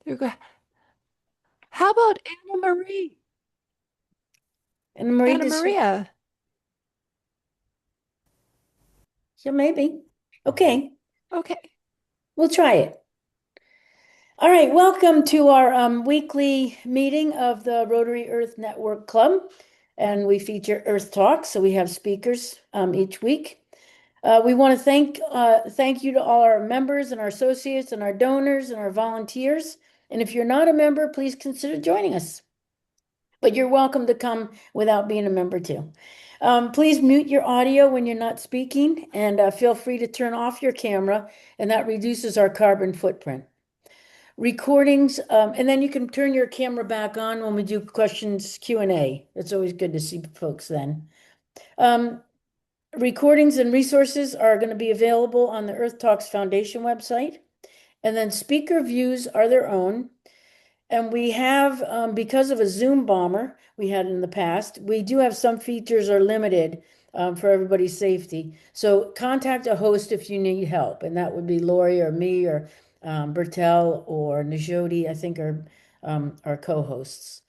There we go. How about Anna Marie? And Marie, Anna does she? Maria. Yeah, maybe. Okay, Okay. we'll try it. All right, welcome to our weekly meeting of the Rotary Earth Network Club. And we feature Earth Talk, so we have speakers each week. We want to thank you to all our members and our associates and our donors and our volunteers. And if you're not a member, please consider joining us. But you're welcome to come without being a member too. Please mute your audio when you're not speaking and feel free to turn off your camera, and that reduces our carbon footprint. Recordings, and then you can turn your camera back on when we do questions Q&A. It's always good to see folks then. Um, Recordings and resources are going to be available on the Earth Talks Foundation website. And then speaker views are their own. And we have, because of a Zoom bomber we had in the past, we do have some features are limited for everybody's safety. So contact a host if you need help, and that would be Lori or me or Bertel or Najodi, I think are our co-hosts.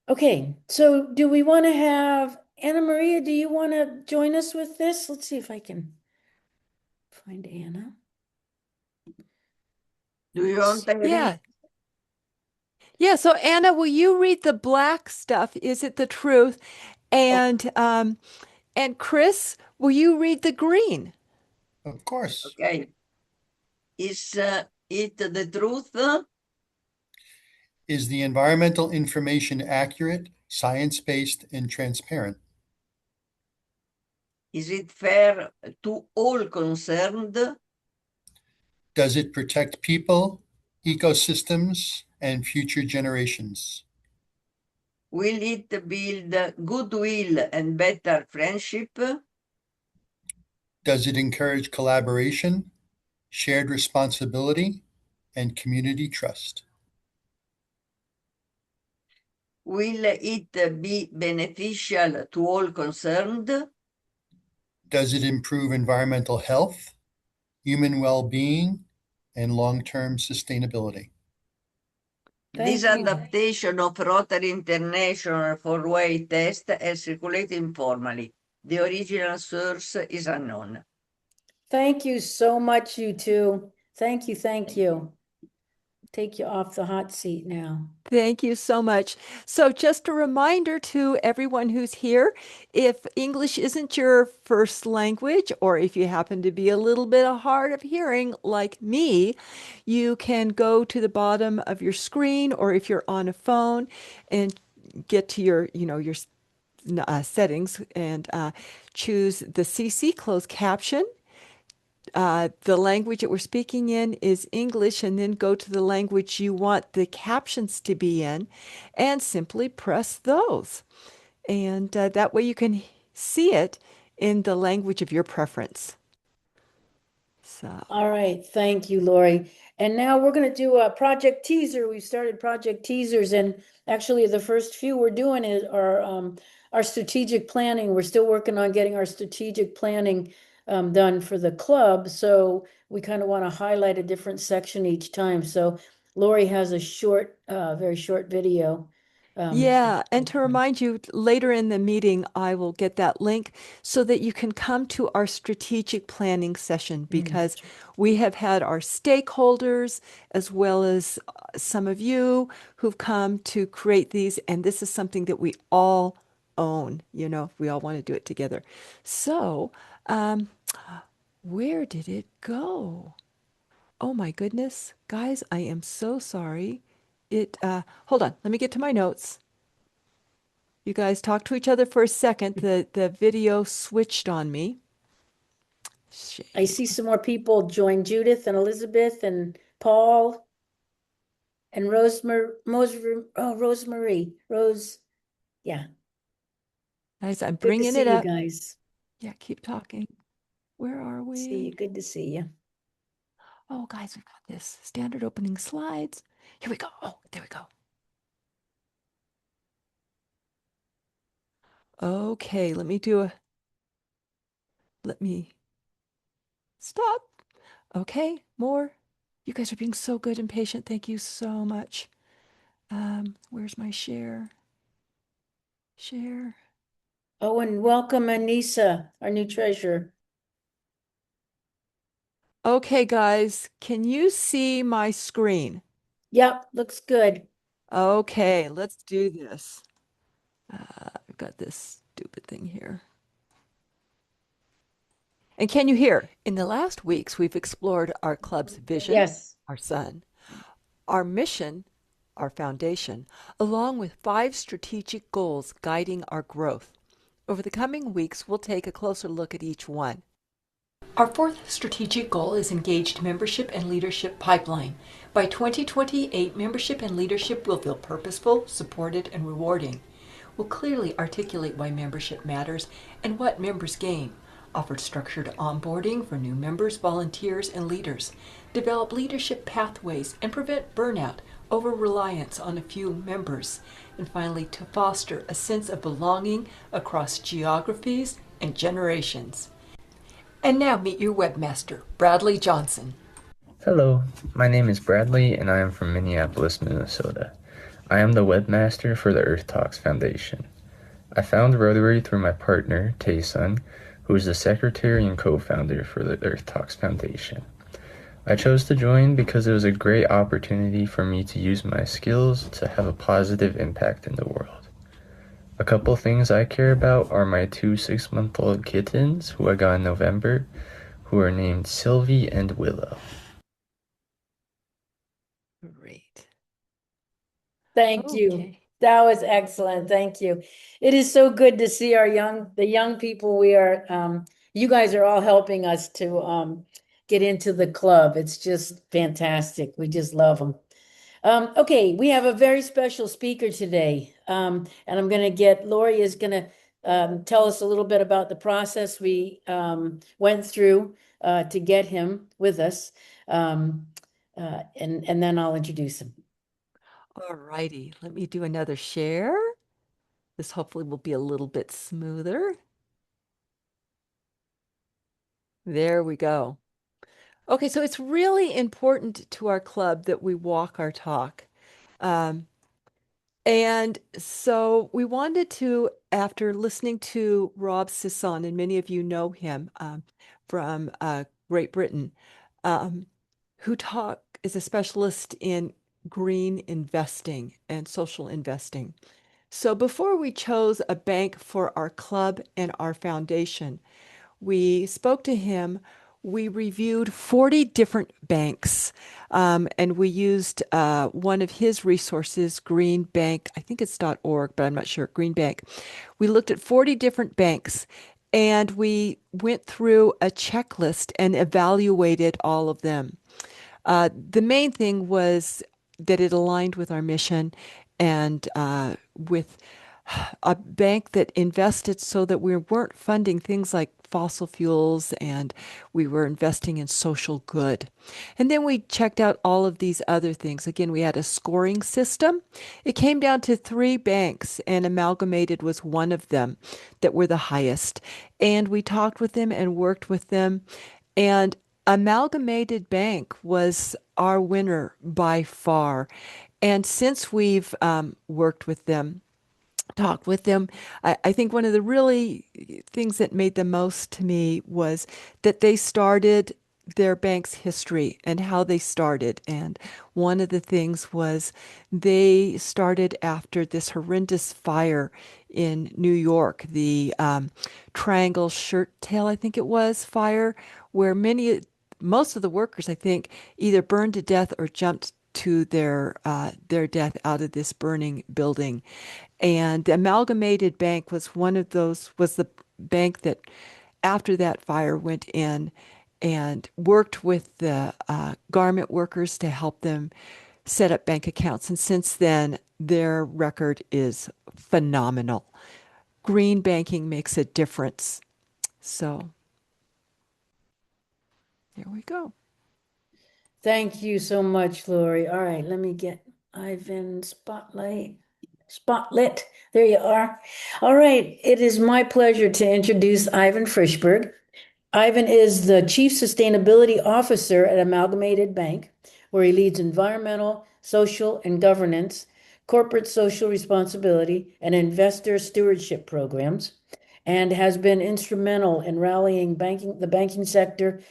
Okay, so do we want to have Anna Maria? Do you want to join us with this? Let's see if I can find Anna. Do you want to read? Yeah. Yeah. So Anna, will you read the black stuff? Is it the truth? Oh, And Chris, will you read the green? Of course. Okay. Is it the truth? Is the environmental information accurate, science-based, and transparent? Is it fair to all concerned? Does it protect people, ecosystems, and future generations? Will it build goodwill and better friendship? Does it encourage collaboration, shared responsibility, and community trust? Will it be beneficial to all concerned? Does it improve environmental health, human well-being, and long-term sustainability? This thank you. adaptation of Rotary International four-way test has circulated informally. The original source is unknown. Thank you so much, you two. Thank you, thank you. Take you off the hot seat now. Thank you so much. So, just a reminder to everyone who's here, if English isn't your first language, or if you happen to be a little bit hard of hearing like me, you can go to the bottom of your screen, or if you're on a phone, and get to your settings and choose the CC closed caption. The language that we're speaking in is English, and then go to the language you want the captions to be in and simply press those. And that way you can see it in the language of your preference. So, All right, thank you, Lori. And now we're going to do a project teaser. We've started project teasers, and actually, the first few we're doing is our strategic planning. We're still working on getting our strategic planning done for the club. So we kind of want to highlight a different section each time. So Lori has a short, very short video. Um, yeah, and to remind you, later in the meeting, I will get that link so that you can come to our strategic planning session because we have had our stakeholders as well as some of you who've come to create these, and this is something that we all own, we all want to do it together. So, um, where did it go? Oh my goodness, guys, I am so sorry. Hold on, let me get to my notes. You guys talk to each other for a second. The video switched on me. I Shame. see some more people join Judith and Elizabeth and Paul and Rosemary, Rose. Yeah, Guys, I'm good to bringing it see you up. guys. Yeah, keep talking. Where are See you. we? Good to see you. Oh, guys, we've got this standard opening slides. Here we go. Oh, there we go. Okay, let me stop. Okay, more. You guys are being so good and patient. Thank you so much. Where's my share? Share. Oh, and welcome Anissa, our new treasurer. Okay, guys, can you see my screen? Yep, looks good. Okay, let's do this. I've got this stupid thing here. And can you hear? In the last weeks, we've explored our club's vision, Yes. our sun, our mission, our foundation, along with 5 strategic goals guiding our growth. Over the coming weeks, we'll take a closer look at each one. Our 4th strategic goal is engaged membership and leadership pipeline. By 2028, membership and leadership will feel purposeful, supported, and rewarding. We'll clearly articulate why membership matters and what members gain. Offer structured onboarding for new members, volunteers, and leaders. Develop leadership pathways and prevent burnout, over-reliance on a few members. And finally, to foster a sense of belonging across geographies and generations. And now meet your webmaster, Bradley Johnson. Hello, my name is Bradley and I am from Minneapolis, Minnesota. I am the webmaster for the Earth Talks Foundation. I found Rotary through my partner, Tae-sun, who is the secretary and co-founder for the Earth Talks Foundation. I chose to join because it was a great opportunity for me to use my skills to have a positive impact in the world. A couple things I care about are my 2 6-month-old kittens, who I got in November, who are named Sylvie and Willow. Great. Thank you. Okay. That was excellent. Thank you. It is so good to see the young people we are, you guys are all helping us to get into the club. It's just fantastic. We just love them. Okay, we have a very special speaker today. And I'm going to get, Lori is going to tell us a little bit about the process we went through to get him with us. And then I'll introduce him. All righty. Let me do another share. This hopefully will be a little bit smoother. There we go. Okay, so it's really important to our club that we walk our talk. Um, and so we wanted to, after listening to Rob Sisson, and many of you know him from Great Britain, um, who is a specialist in green investing and social investing. So before we chose a bank for our club and our foundation, we spoke to him. We reviewed 40 different banks, and we used one of his resources, Green Bank. I think it's .org, but I'm not sure. Green Bank. We looked at 40 different banks, and we went through a checklist and evaluated all of them. The main thing was that it aligned with our mission and with a bank that invested so that we weren't funding things like fossil fuels and we were investing in social good. And then we checked out all of these other things. Again, we had a scoring system. It came down to 3 banks, and Amalgamated was one of them that were the highest. And we talked with them and worked with them. And Amalgamated Bank was our winner by far. And since we've worked with them, talked with them, I think one of the really things that made the most to me was that they started their bank's history and how they started. And one of the things was they started after this horrendous fire in New York, the Triangle Shirt Tail, I think it was, fire, where most of the workers, I think, either burned to death or jumped to their death out of this burning building. And the Amalgamated Bank was was the bank that after that fire went in and worked with the garment workers to help them set up bank accounts. And since then, their record is phenomenal. Green banking makes a difference. So there we go. Thank you so much, Lori. All right, let me get Ivan Spotlit. There you are. All right, it is my pleasure to introduce Ivan Frishberg. Ivan is the Chief Sustainability Officer at Amalgamated Bank, where he leads environmental, social, and governance, corporate social responsibility, and investor stewardship programs, and has been instrumental in rallying the banking sector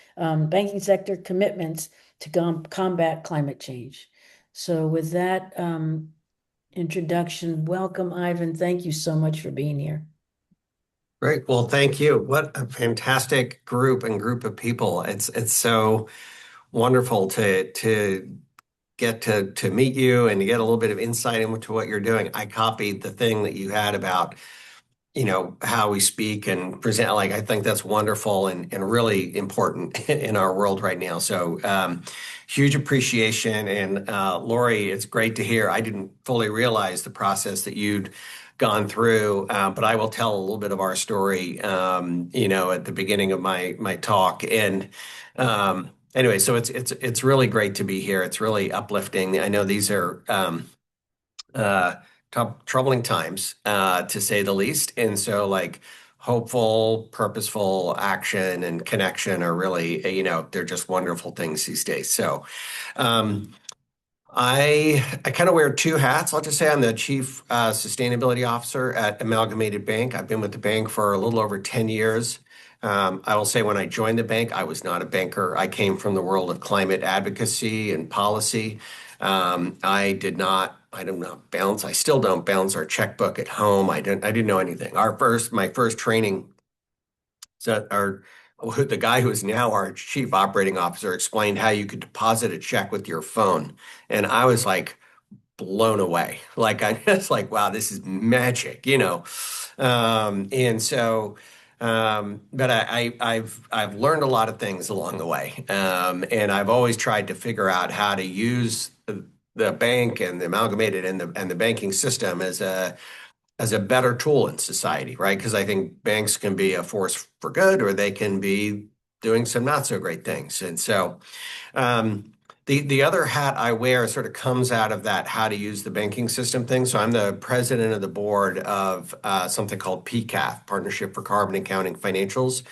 commitments to combat climate change. So with that introduction, welcome, Ivan. Thank you so much for being here. Great. Well, thank you. What a fantastic group of people. It's so wonderful to get to meet you and to get a little bit of insight into what you're doing. I copied the thing that you had about how we speak and present. Like, I think that's wonderful and really important in our world right now. So, huge appreciation. And Lori, it's great to hear. I didn't fully realize the process that you'd gone through, but I will tell a little bit of our story, at the beginning of my talk. And anyway, so it's really great to be here. It's really uplifting. I know these are uh, troubling times, to say the least. And so, like, hopeful, purposeful action and connection are really, they're just wonderful things these days. So, um, I kind of wear two hats. I'll just say I'm the chief sustainability officer at Amalgamated Bank. I've been with the bank for a little over 10 years. I will say when I joined the bank, I was not a banker. I came from the world of climate advocacy and policy. I did not balance. I still don't balance our checkbook at home. I didn't know anything. My first training, so the guy who is now our chief operating officer explained how you could deposit a check with your phone. And I was like blown away. Like, I was like, wow, this is magic. And so, but I've learned a lot of things along the way. And I've always tried to figure out how to use the bank and the amalgamated and the banking system as a better tool in society, right? Because I think banks can be a force for good, or they can be doing some not so great things. And so, the other hat I wear sort of comes out of that how to use the banking system thing. So I'm the president of the board of something called PCAF, Partnership for Carbon Accounting Financials,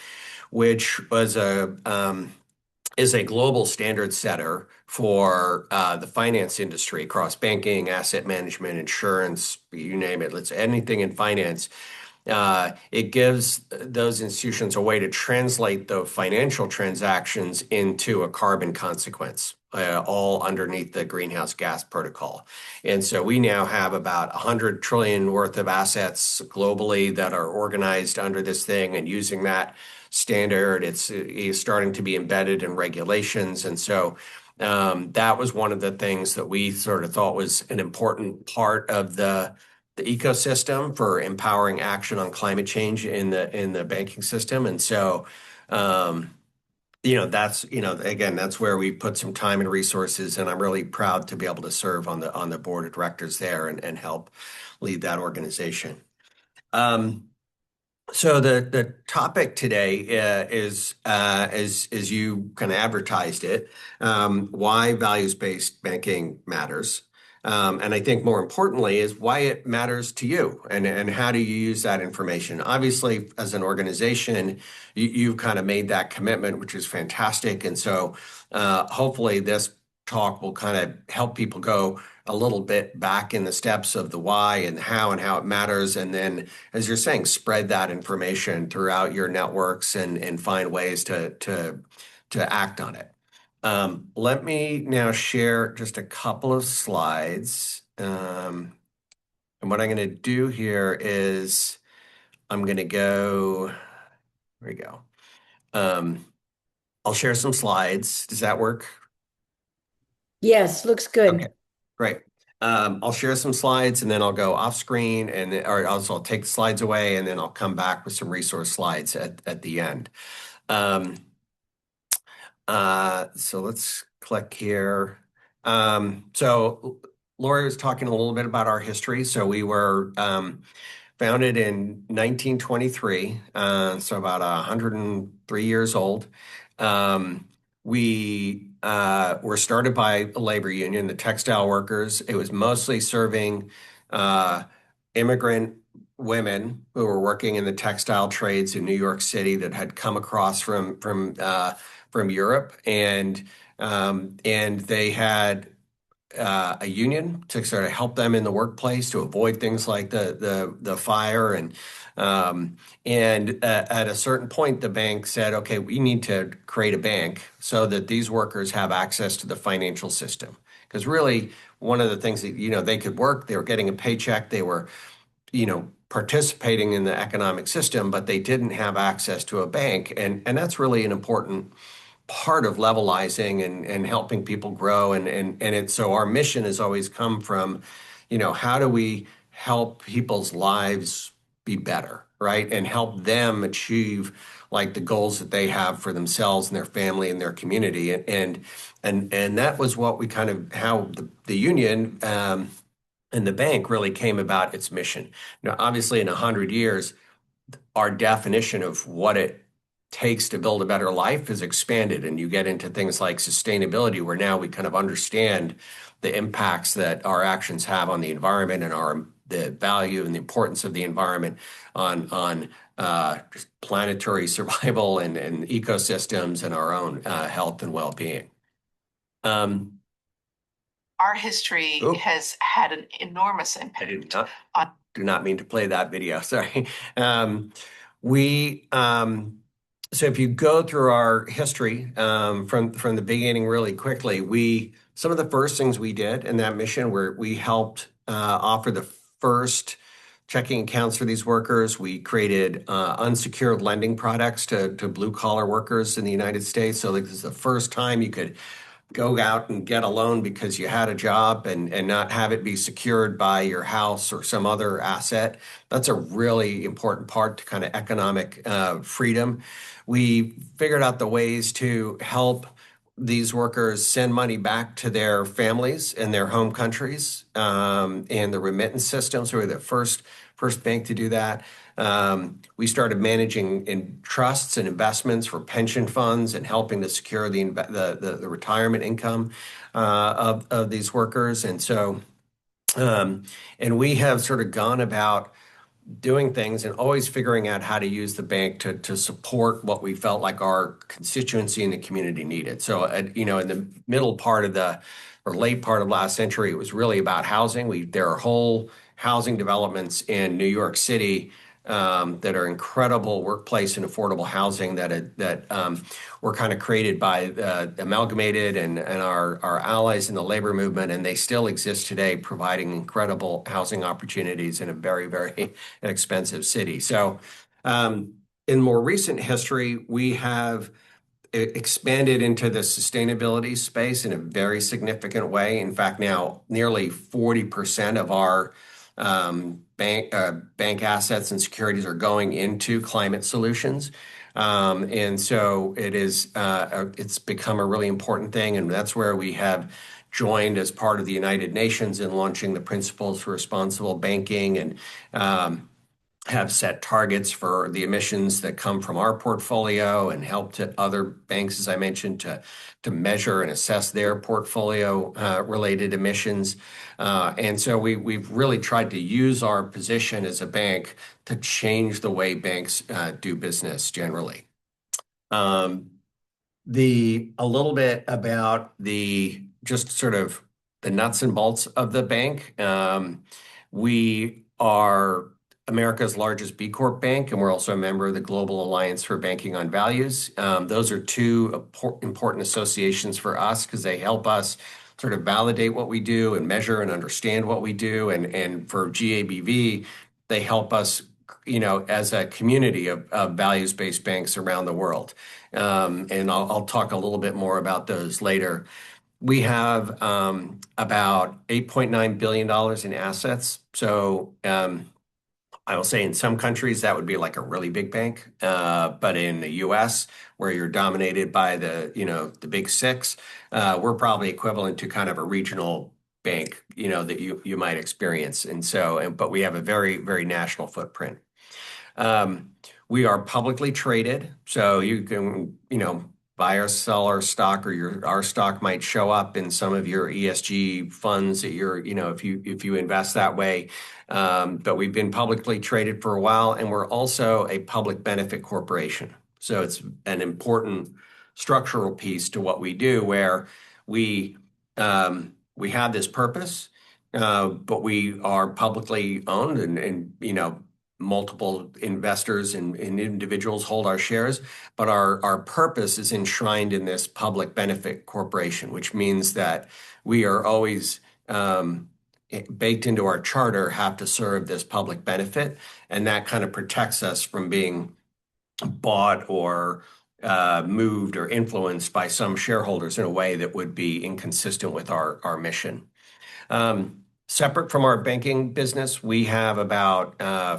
which is a global standard setter for the finance industry across banking, asset management, insurance, you name it. Let's anything in finance. It gives those institutions a way to translate the financial transactions into a carbon consequence, all underneath the greenhouse gas protocol. And so we now have about 100 trillion worth of assets globally that are organized under this thing and using that standard. It's starting to be embedded in regulations. And so that was one of the things that we sort of thought was an important part of the ecosystem for empowering action on climate change in the banking system. And so, that's, again, that's where we put some time and resources, and I'm really proud to be able to serve on the board of directors there and help lead that organization. So the topic today is as you kind of advertised it, why values-based banking matters. And I think more importantly is why it matters to you and how do you use that information? Obviously, as an organization, you've kind of made that commitment, which is fantastic. And so hopefully this talk will kind of help people go a little bit back in the steps of the why and how it matters. And then, as you're saying, spread that information throughout your networks and find ways to act on it. Let me now share just a couple of slides. And what I'm going to do here is I'm going to go, here we go. I'll share some slides. Does that work? Yes, looks good. Okay, great. I'll share some slides and then I'll go off screen or also I'll take the slides away and then I'll come back with some resource slides at the end. So let's click here. So Lori was talking a little bit about our history. So we were founded in 1923, so about 103 years old. We were started by a labor union, the textile workers. It was mostly serving immigrant women who were working in the textile trades in New York City that had come across from Europe, and And they had a union to sort of help them in the workplace to avoid things like the fire and at a certain point the bank said, okay, we need to create a bank so that these workers have access to the financial system, because really one of the things that they could work, they were getting a paycheck, they were participating in the economic system, but they didn't have access to a bank, and that's really an important part of levelizing and helping people grow. And it's so our mission has always come from, how do we help people's lives be better, right? And help them achieve like the goals that they have for themselves and their family and their community. And that was what we kind of how the union and the bank really came about its mission. Obviously in 100 years, our definition of what it takes to build a better life is expanded, and you get into things like sustainability, where now we kind of understand the impacts that our actions have on the environment and the value and the importance of the environment on just planetary survival and ecosystems and our own health and well-being. Our history has had an enormous impact on. Do not mean to play that video. Sorry. We so if you go through our history from the beginning really quickly, some of the first things we did in that mission were we helped offer the first checking accounts for these workers. We created unsecured lending products to blue collar workers in the United States. So this is the first time you could go out and get a loan because you had a job and not have it be secured by your house or some other asset. That's a really important part to kind of economic freedom. We figured out the ways to help these workers send money back to their families in their home countries, and the remittance systems were the first bank to do that. We started managing in trusts and investments for pension funds and helping to secure the retirement income of these workers. And so, and we have sort of gone about doing things and always figuring out how to use the bank to support what we felt like our constituency and the community needed. So, in the middle part of or late part of last century, it was really about housing. There are whole housing developments in New York City that are incredible workplace and affordable housing that were kind of created by Amalgamated and our allies in the labor movement, and they still exist today, providing incredible housing opportunities in a very, very inexpensive city. So in more recent history, we have expanded into the sustainability space in a very significant way. In fact, now nearly 40% of our bank assets and securities are going into climate solutions. And so it's become a really important thing. And that's where we have joined as part of the United Nations in launching the Principles for Responsible Banking, and have set targets for the emissions that come from our portfolio and help to other banks, as I mentioned, to measure and assess their portfolio related emissions. And so we've really tried to use our position as a bank to change the way banks do business generally. A little bit about just sort of the nuts and bolts of the bank. We are America's largest B Corp bank, and we're also a member of the Global Alliance for Banking on Values. Those are two important associations for us because they help us sort of validate what we do and measure and understand what we do. And for GABV, they help us, as a community of values-based banks around the world. And I'll talk a little bit more about those later. We have about $8.9 billion in assets. So I will say in some countries that would be like a really big bank, but in the U.S., where you're dominated by the big six, we're probably equivalent to kind of a regional bank, that you might experience. And so, but we have a very, very national footprint. We are publicly traded, so you can, buy or sell our stock, or our stock might show up in some of your ESG funds that if you invest that way. But we've been publicly traded for a while, and we're also a public benefit corporation. So it's an important structural piece to what we do, where we we have this purpose, but we are publicly owned, and multiple investors and individuals hold our shares. But our purpose is enshrined in this public benefit corporation, which means that we are always baked into our charter, have to serve this public benefit, and that kind of protects us from being bought or moved or influenced by some shareholders in a way that would be inconsistent with our mission. Separate from our banking business, we have about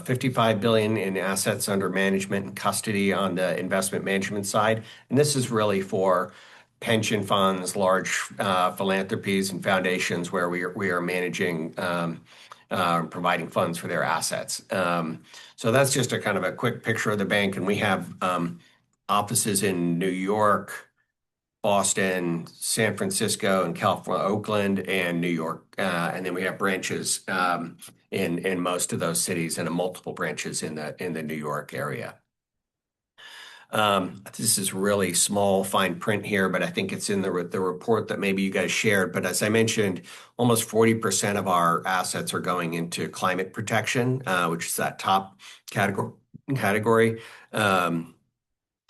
55 billion in assets under management and custody on the investment management side, and this is really for pension funds, large philanthropies, and foundations where we are managing, providing funds for their assets. So that's just a kind of a quick picture of the bank, and we have offices in New York, Boston, San Francisco, and California, Oakland, and New York. And then we have branches in most of those cities and multiple branches in the New York area. This is really small, fine print here, but I think it's in the report that maybe you guys shared. But as I mentioned, almost 40% of our assets are going into climate protection, which is that top category.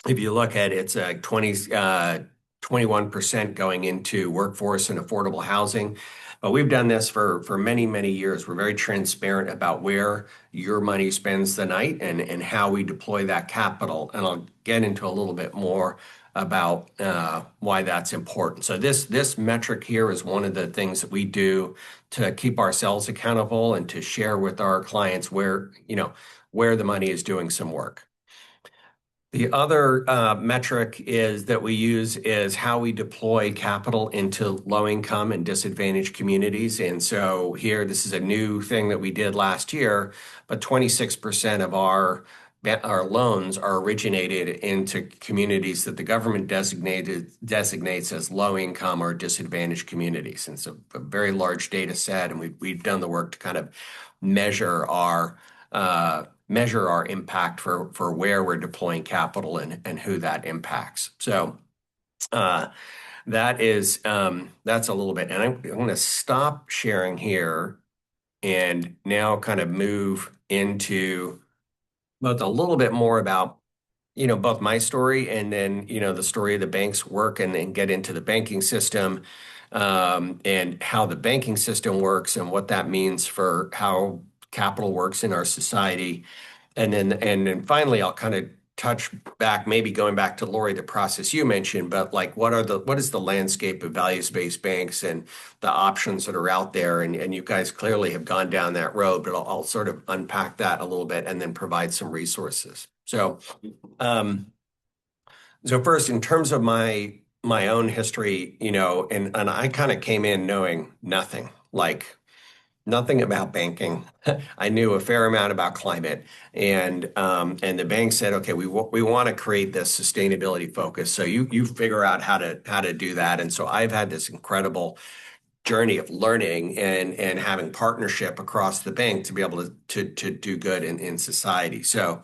If you look at it, it's 21% going into workforce and affordable housing. But we've done this for many, many years. We're very transparent about where your money spends the night and how we deploy that capital. And I'll get into a little bit more about why that's important. So this metric here is one of the things that we do to keep ourselves accountable and to share with our clients where the money is doing some work. The other metric that we use is how we deploy capital into low-income and disadvantaged communities. And so here, this is a new thing that we did last year, but 26% of our loans are originated into communities that the government designates as low-income or disadvantaged communities. And so a very large data set, and we've done the work to kind of measure our impact for where we're deploying capital and who that impacts. So that's a little bit. And I'm going to stop sharing here and now kind of move into both a little bit more about both my story and then the story of the bank's work, and then get into the banking system and how the banking system works and what that means for how capital works in our society. And then finally, I'll kind of touch back, maybe going back to Lori, the process you mentioned, but like what is the landscape of values-based banks and the options that are out there? And you guys clearly have gone down that road, but I'll sort of unpack that a little bit and then provide some resources. So first, in terms of my own history, and I kind of came in knowing nothing about banking. I knew a fair amount about climate, and the bank said, okay, we want to create this sustainability focus. So you figure out how to do that. And so I've had this incredible journey of learning and having partnership across the bank to be able to do good in society. So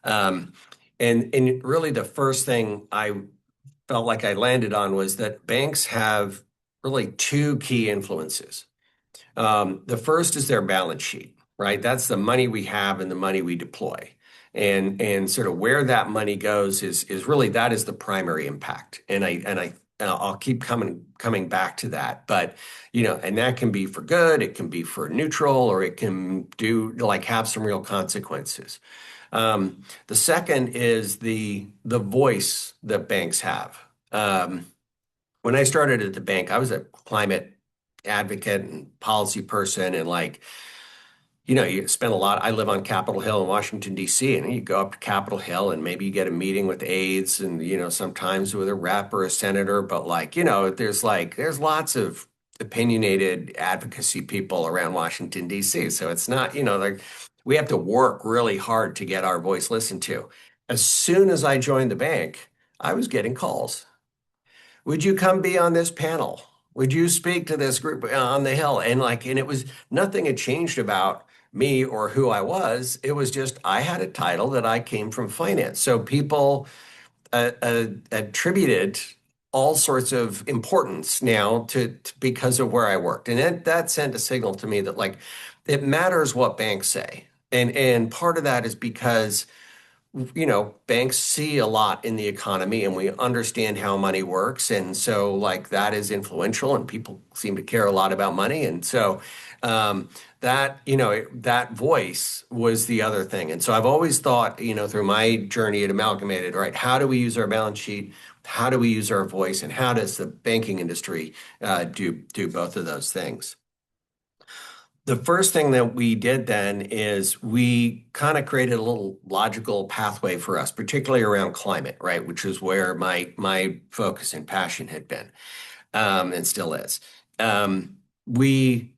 and really the first thing I felt like I landed on was that banks have really two key influences. The first is their balance sheet, right? That's the money we have and the money we deploy. And sort of where that money goes is really that is the primary impact. And I'll keep coming back to that. But and that can be for good, it can be for neutral, or it can have some real consequences. The second is the voice that banks have. When I started at the bank, I was a climate advocate and policy person, and you spend a lot. I live on Capitol Hill in Washington, D.C., and you go up to Capitol Hill and maybe you get a meeting with aides and sometimes with a rep or a senator, but there's lots of opinionated advocacy people around Washington, D.C. So it's not, we have to work really hard to get our voice listened to. As soon as I joined the bank, I was getting calls. Would you come be on this panel? Would you speak to this group on the Hill? And it was nothing had changed about me or who I was. It was just I had a title that I came from finance. So people attributed all sorts of importance now to because of where I worked. And that sent a signal to me that like it matters what banks say. And part of that is because banks see a lot in the economy and we understand how money works. And so, like, that is influential and people seem to care a lot about money. And so, that voice was the other thing. And so I've always thought, through my journey at Amalgamated, right, how do we use our balance sheet? How do we use our voice? And how does the banking industry do both of those things? The first thing that we did then is we kind of created a little logical pathway for us, particularly around climate, right? Which is where my focus and passion had been, and still is. We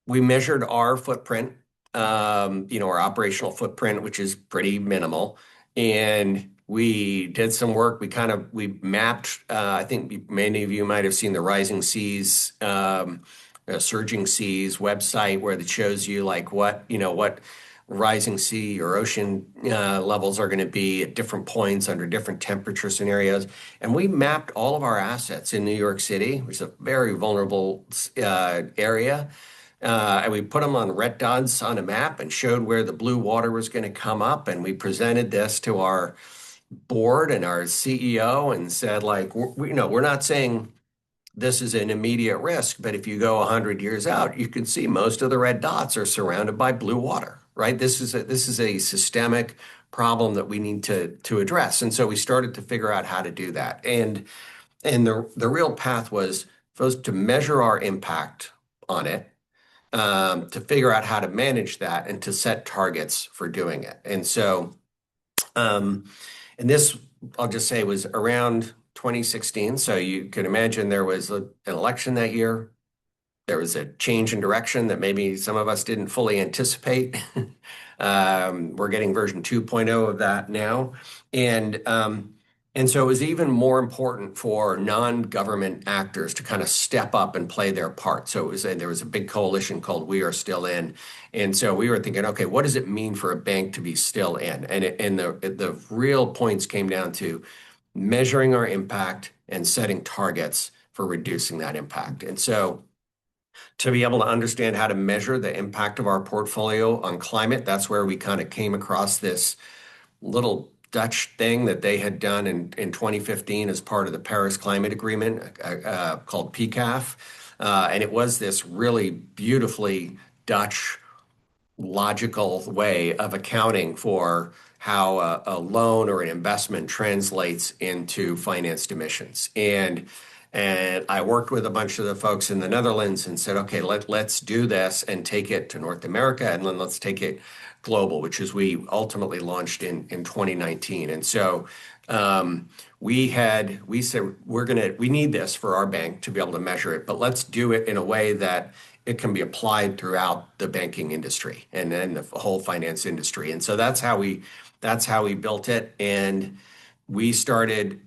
we measured our footprint, our operational footprint, which is pretty minimal, and we did some work. We mapped. I think many of you might have seen the Rising Seas, Surging Seas website, where it shows you like what rising sea or ocean levels are going to be at different points under different temperature scenarios. And we mapped all of our assets in New York City, which is a very vulnerable area. And we put them on red dots on a map and showed where the blue water was going to come up. And we presented this to our board and our CEO and said, like, we're not saying this is an immediate risk, but if you go 100 years out, you can see most of the red dots are surrounded by blue water, right? This is a systemic problem that we need to address. And so we started to figure out how to do that. And the real path was first to measure our impact on it, to figure out how to manage that and to set targets for doing it. And so, and this, I'll just say, was around 2016. So you can imagine there was an election that year. There was a change in direction that maybe some of us didn't fully anticipate. We're getting version 2.0 of that now. And so it was even more important for non-government actors to kind of step up and play their part. So there was a big coalition called We Are Still In. And so we were thinking, okay, what does it mean for a bank to be still in? And the real points came down to measuring our impact and setting targets for reducing that impact. And so to be able to understand how to measure the impact of our portfolio on climate, that's where we kind of came across this little Dutch thing that they had done in 2015 as part of the Paris Climate Agreement called PCAF. And it was this really beautifully Dutch logical way of accounting for how a loan or an investment translates into financed emissions. And I worked with a bunch of the folks in the Netherlands and said, okay, let's do this and take it to North America, and then let's take it global, which is we ultimately launched in 2019. And so we said we need this for our bank to be able to measure it, but let's do it in a way that it can be applied throughout the banking industry and then the whole finance industry. And so that's how we built it. And we started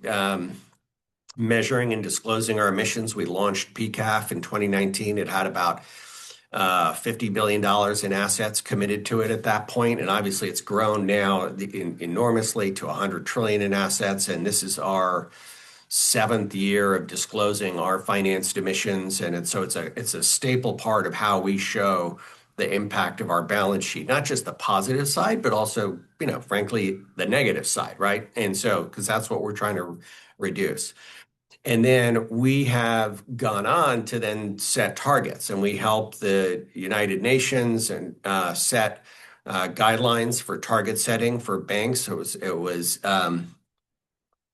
measuring and disclosing our emissions. We launched PCAF in 2019. It had about $50 billion in assets committed to it at that point. And obviously it's grown now enormously to 100 trillion in assets. And this is our 7th year of disclosing our financed emissions. And so it's a staple part of how we show the impact of our balance sheet, not just the positive side, but also, frankly, the negative side, right? And so, because that's what we're trying to reduce. And then we have gone on to then set targets, and we help the United Nations and set guidelines for target setting for banks. It was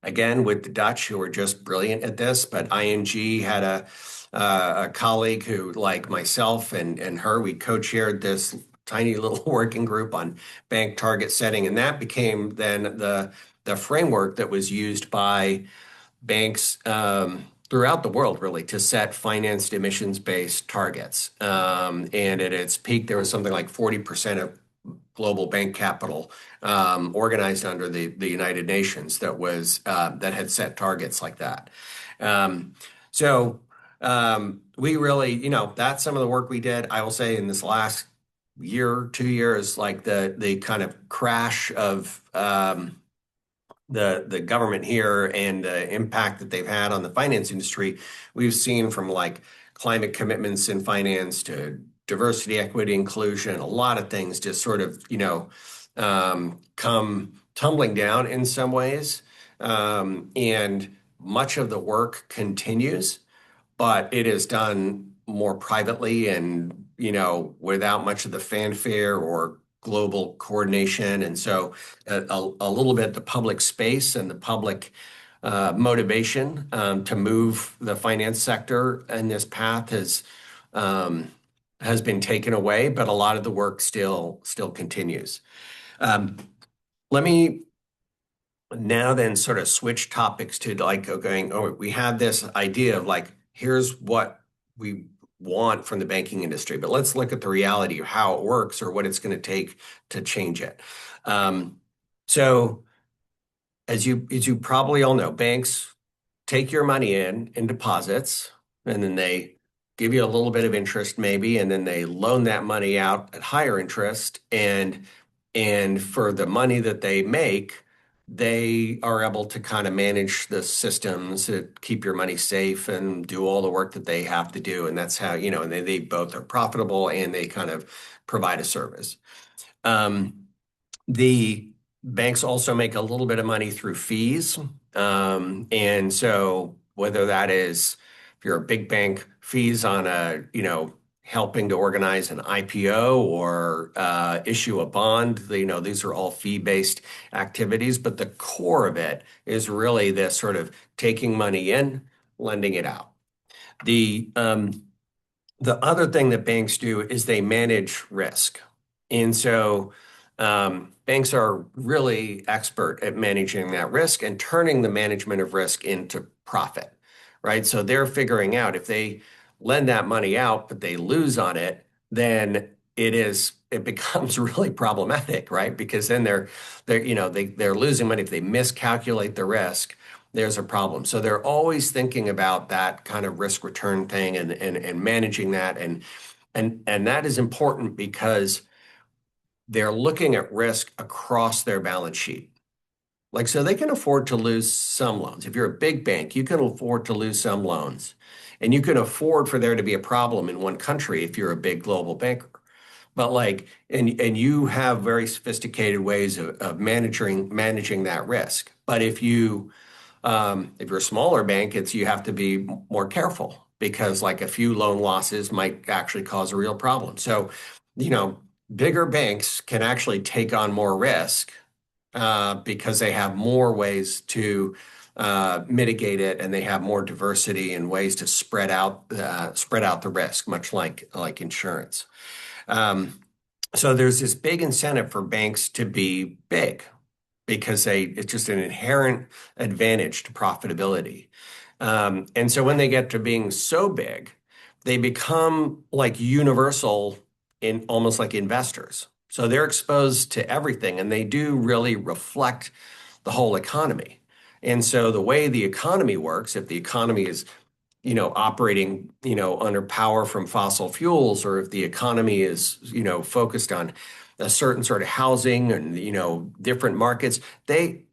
again with the Dutch, who were just brilliant at this, but ING had a colleague who, like myself and her, we co-chaired this tiny little working group on bank target setting, and that became then the framework that was used by banks throughout the world, really, to set financed emissions-based targets. And at its peak, there was something like 40% of global bank capital organized under the United Nations that had set targets like that. So we really, that's some of the work we did. I will say in this last year, 2 years, like the kind of crash of the government here and the impact that they've had on the finance industry, we've seen from like climate commitments in finance to diversity, equity, inclusion, a lot of things just sort of, come tumbling down in some ways. And much of the work continues, but it is done more privately and, without much of the fanfare or global coordination. And so a little bit the public space and the public motivation to move the finance sector in this path has been taken away, but a lot of the work still continues. Let me now then sort of switch topics to like going, oh, we have this idea of like, here's what we want from the banking industry, but let's look at the reality of how it works or what it's going to take to change it. So as you probably all know, banks take your money in deposits, and then they give you a little bit of interest maybe, and then they loan that money out at higher interest. And for the money that they make, they are able to kind of manage the systems to keep your money safe and do all the work that they have to do. And that's how, and they both are profitable and they kind of provide a service. The banks also make a little bit of money through fees. And so whether that is, if you're a big bank, fees on helping to organize an IPO or issue a bond, these are all fee-based activities, but the core of it is really this sort of taking money in, lending it out. The other thing that banks do is they manage risk. And so banks are really expert at managing that risk and turning the management of risk into profit, right? So they're figuring out if they lend that money out, but they lose on it, then it becomes really problematic, right? Because then they're losing money. If they miscalculate the risk, there's a problem. So they're always thinking about that kind of risk return thing and managing that. And that is important because they're looking at risk across their balance sheet. Like, so they can afford to lose some loans. If you're a big bank, you can afford to lose some loans. And you can afford for there to be a problem in one country if you're a big global banker. But and you have very sophisticated ways of managing that risk. But if you're a smaller bank, you have to be more careful because like a few loan losses might actually cause a real problem. So, bigger banks can actually take on more risk because they have more ways to mitigate it, and they have more diversity and ways to spread out the risk, much like insurance. So there's this big incentive for banks to be big because it's just an inherent advantage to profitability. And so when they get to being so big, they become like universal in almost like investors. So they're exposed to everything and they do really reflect the whole economy. And so the way the economy works, if the economy is operating, under power from fossil fuels, or if the economy is, focused on a certain sort of housing and, different markets, they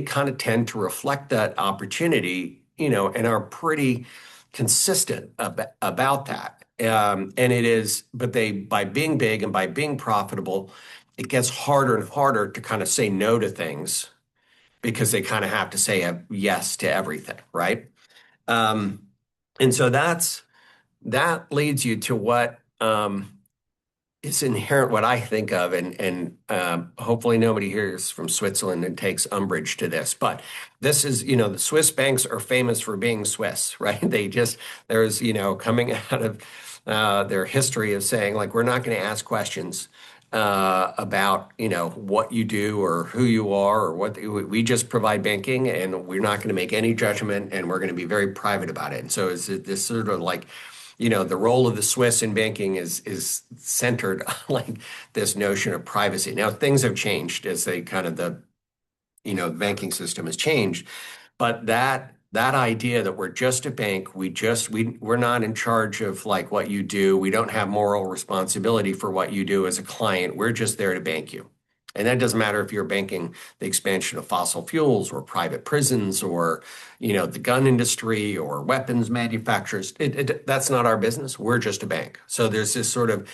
kind of tend to reflect that opportunity, and are pretty consistent about that. And it is, but by being big and by being profitable, it gets harder and harder to kind of say no to things because they kind of have to say a yes to everything, right? And so that leads you to what is inherent, what I think of, and hopefully nobody here is from Switzerland and takes umbrage to this, but this is, the Swiss banks are famous for being Swiss, right? There's, coming out of their history of saying, like, we're not going to ask questions about, what you do or who you are or what we just provide banking, and we're not going to make any judgment, and we're going to be very private about it. And so is this sort of like, the role of the Swiss in banking is centered on like this notion of privacy. Now things have changed as the banking system has changed, but that idea that we're just a bank, we're not in charge of like what you do. We don't have moral responsibility for what you do as a client. We're just there to bank you. And that doesn't matter if you're banking the expansion of fossil fuels or private prisons or, the gun industry or weapons manufacturers. That's not our business. We're just a bank. So there's this sort of,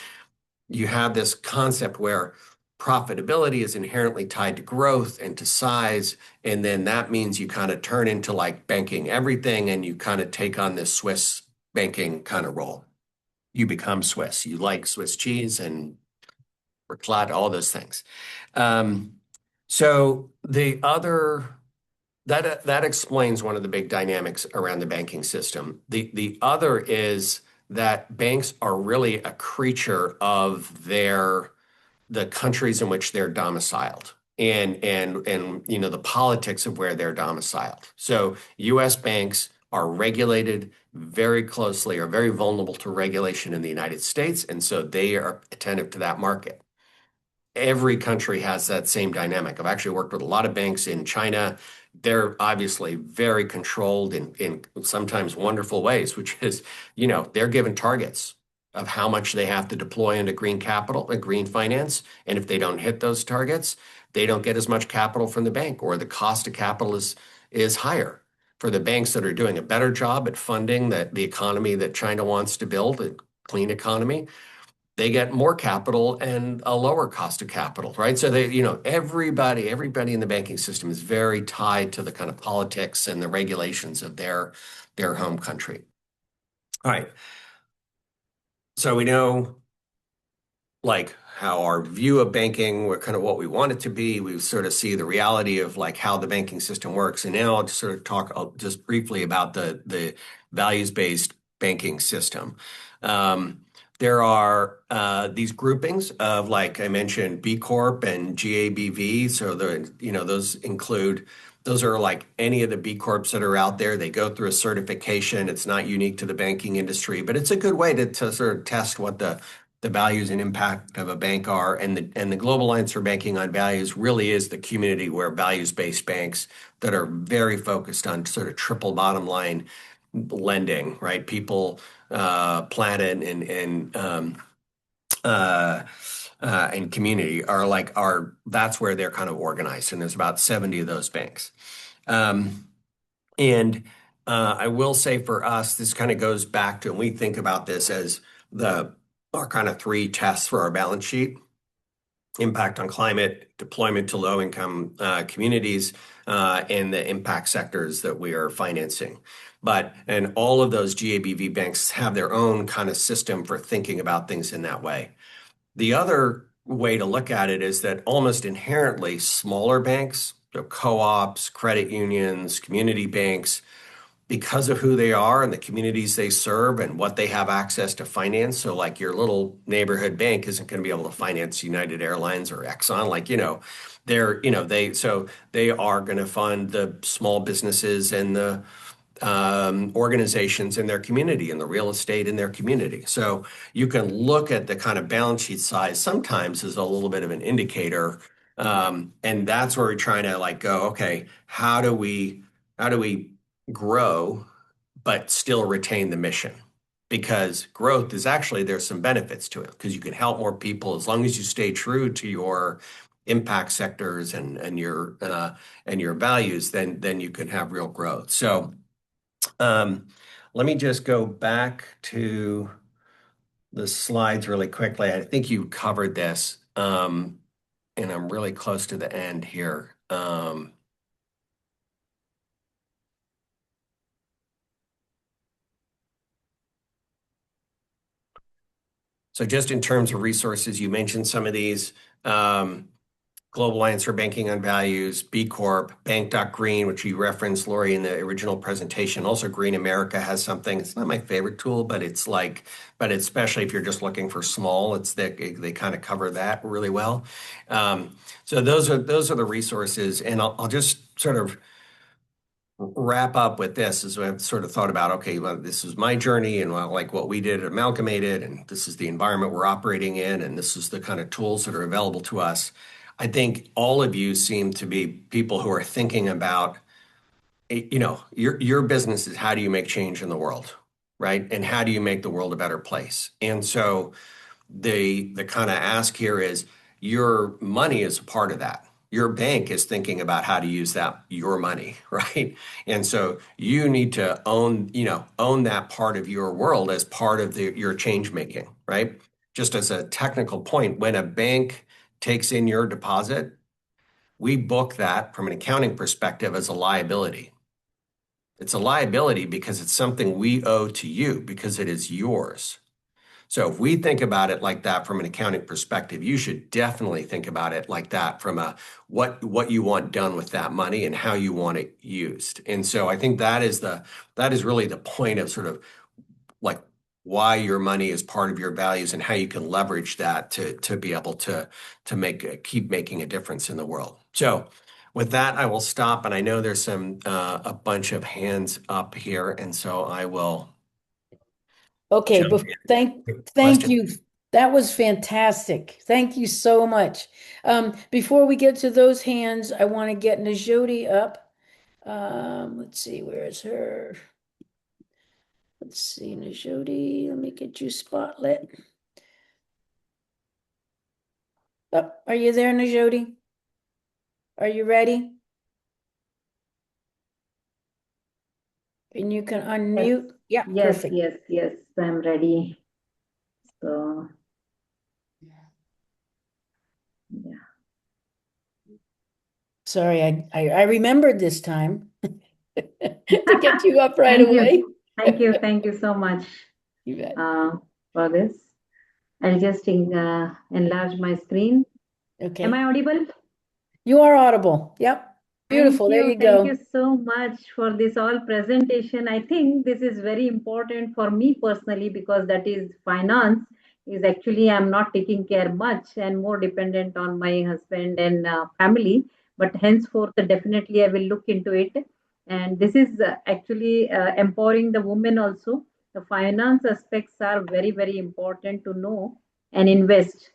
you have this concept where profitability is inherently tied to growth and to size. And then that means you kind of turn into like banking everything and you kind of take on this Swiss banking kind of role. You become Swiss. You like Swiss cheese and raclette, all those things. So the other that explains one of the big dynamics around the banking system. The other is that banks are really a creature of the countries in which they're domiciled and the politics of where they're domiciled. So US banks are regulated very closely, are very vulnerable to regulation in the United States, and so they are attentive to that market. Every country has that same dynamic. I've actually worked with a lot of banks in China. They're obviously very controlled in sometimes wonderful ways, which is, they're given targets of how much they have to deploy into green capital and green finance. And if they don't hit those targets, they don't get as much capital from the bank, or the cost of capital is higher. For the banks that are doing a better job at funding the economy that China wants to build, a clean economy, they get more capital and a lower cost of capital, right? So everybody in the banking system is very tied to the kind of politics and the regulations of their home country. All right. So we know like how our view of banking, we're kind of what we want it to be. We sort of see the reality of like how the banking system works. And now I'll just sort of talk just briefly about the values-based banking system. There are these groupings of, like I mentioned, B Corp and GABV. So those are like any of the B Corps that are out there. They go through a certification. It's not unique to the banking industry, but it's a good way to sort of test what the values and impact of a bank are. And the Global Alliance for Banking on Values really is the community where values-based banks that are very focused on sort of triple bottom line lending, right? People, planet, and community that's where they're kind of organized. And there's about 70 of those banks. And I will say for us, this kind of goes back to, and we think about this as our kind of three tests for our balance sheet: impact on climate, deployment to low income communities, and the impact sectors that we are financing. And all of those GABV banks have their own kind of system for thinking about things in that way. The other way to look at it is that almost inherently smaller banks, so co-ops, credit unions, community banks, because of who they are and the communities they serve and what they have access to finance. So like your little neighborhood bank isn't going to be able to finance United Airlines or Exxon. They are going to fund the small businesses and the organizations in their community and the real estate in their community. So you can look at the kind of balance sheet size sometimes as a little bit of an indicator. And that's where we're trying to go, okay, how do we grow, but still retain the mission? Because growth is actually, there's some benefits to it because you can help more people as long as you stay true to your impact sectors and your values, then you can have real growth. So let me just go back to the slides really quickly. I think you covered this, and I'm really close to the end here. So just in terms of resources, you mentioned some of these. Global Alliance for Banking on Values, B Corp, Bank.Green, which you referenced, Lori, in the original presentation. Also, Green America has something. It's not my favorite tool, but especially if you're just looking for small, they kind of cover that really well. So those are the resources, and I'll just sort of wrap up with this as I've sort of thought about, okay, well, this is my journey and like what we did at Amalgamated, and this is the environment we're operating in, and this is the kind of tools that are available to us. I think all of you seem to be people who are thinking about, your business is how do you make change in the world, right? And how do you make the world a better place? And so the kind of ask here is, your money is a part of that. Your bank is thinking about how to use your money, right? And so you need to own that part of your world as part of your change making, right? Just as a technical point, when a bank takes in your deposit, we book that from an accounting perspective as a liability. It's a liability because it's something we owe to you because it is yours. So if we think about it like that from an accounting perspective, you should definitely think about it like that from what you want done with that money and how you want it used. And so I think that is really the point of sort of like why your money is part of your values and how you can leverage that to be able to keep making a difference in the world. So with that, I will stop. And I know there's a bunch of hands up here, and so I will Okay, jump but in. thank Question? you. That was fantastic. Thank you so much. Before we get to those hands, I want to get Najodi up. Let's see, where is her? Let's see, Najodi. Let me get you spotlit. Oh, are you there, Najodi? Are you ready? And you can unmute. Yeah, Yes, perfect. yes, I'm ready. So, yeah. Sorry, I remembered this time to get you up right Thank away. you. Thank you so much You bet. for this. I'll just enlarge my screen. Okay. Am I audible? You are audible. Yep. Beautiful. There you Thank go. you so much for this all presentation. I think this is very important for me personally because that is finance is actually I'm not taking care much and more dependent on my husband and family. But henceforth, definitely I will look into it. And this is actually empowering the women also. The finance aspects are very, very important to know and invest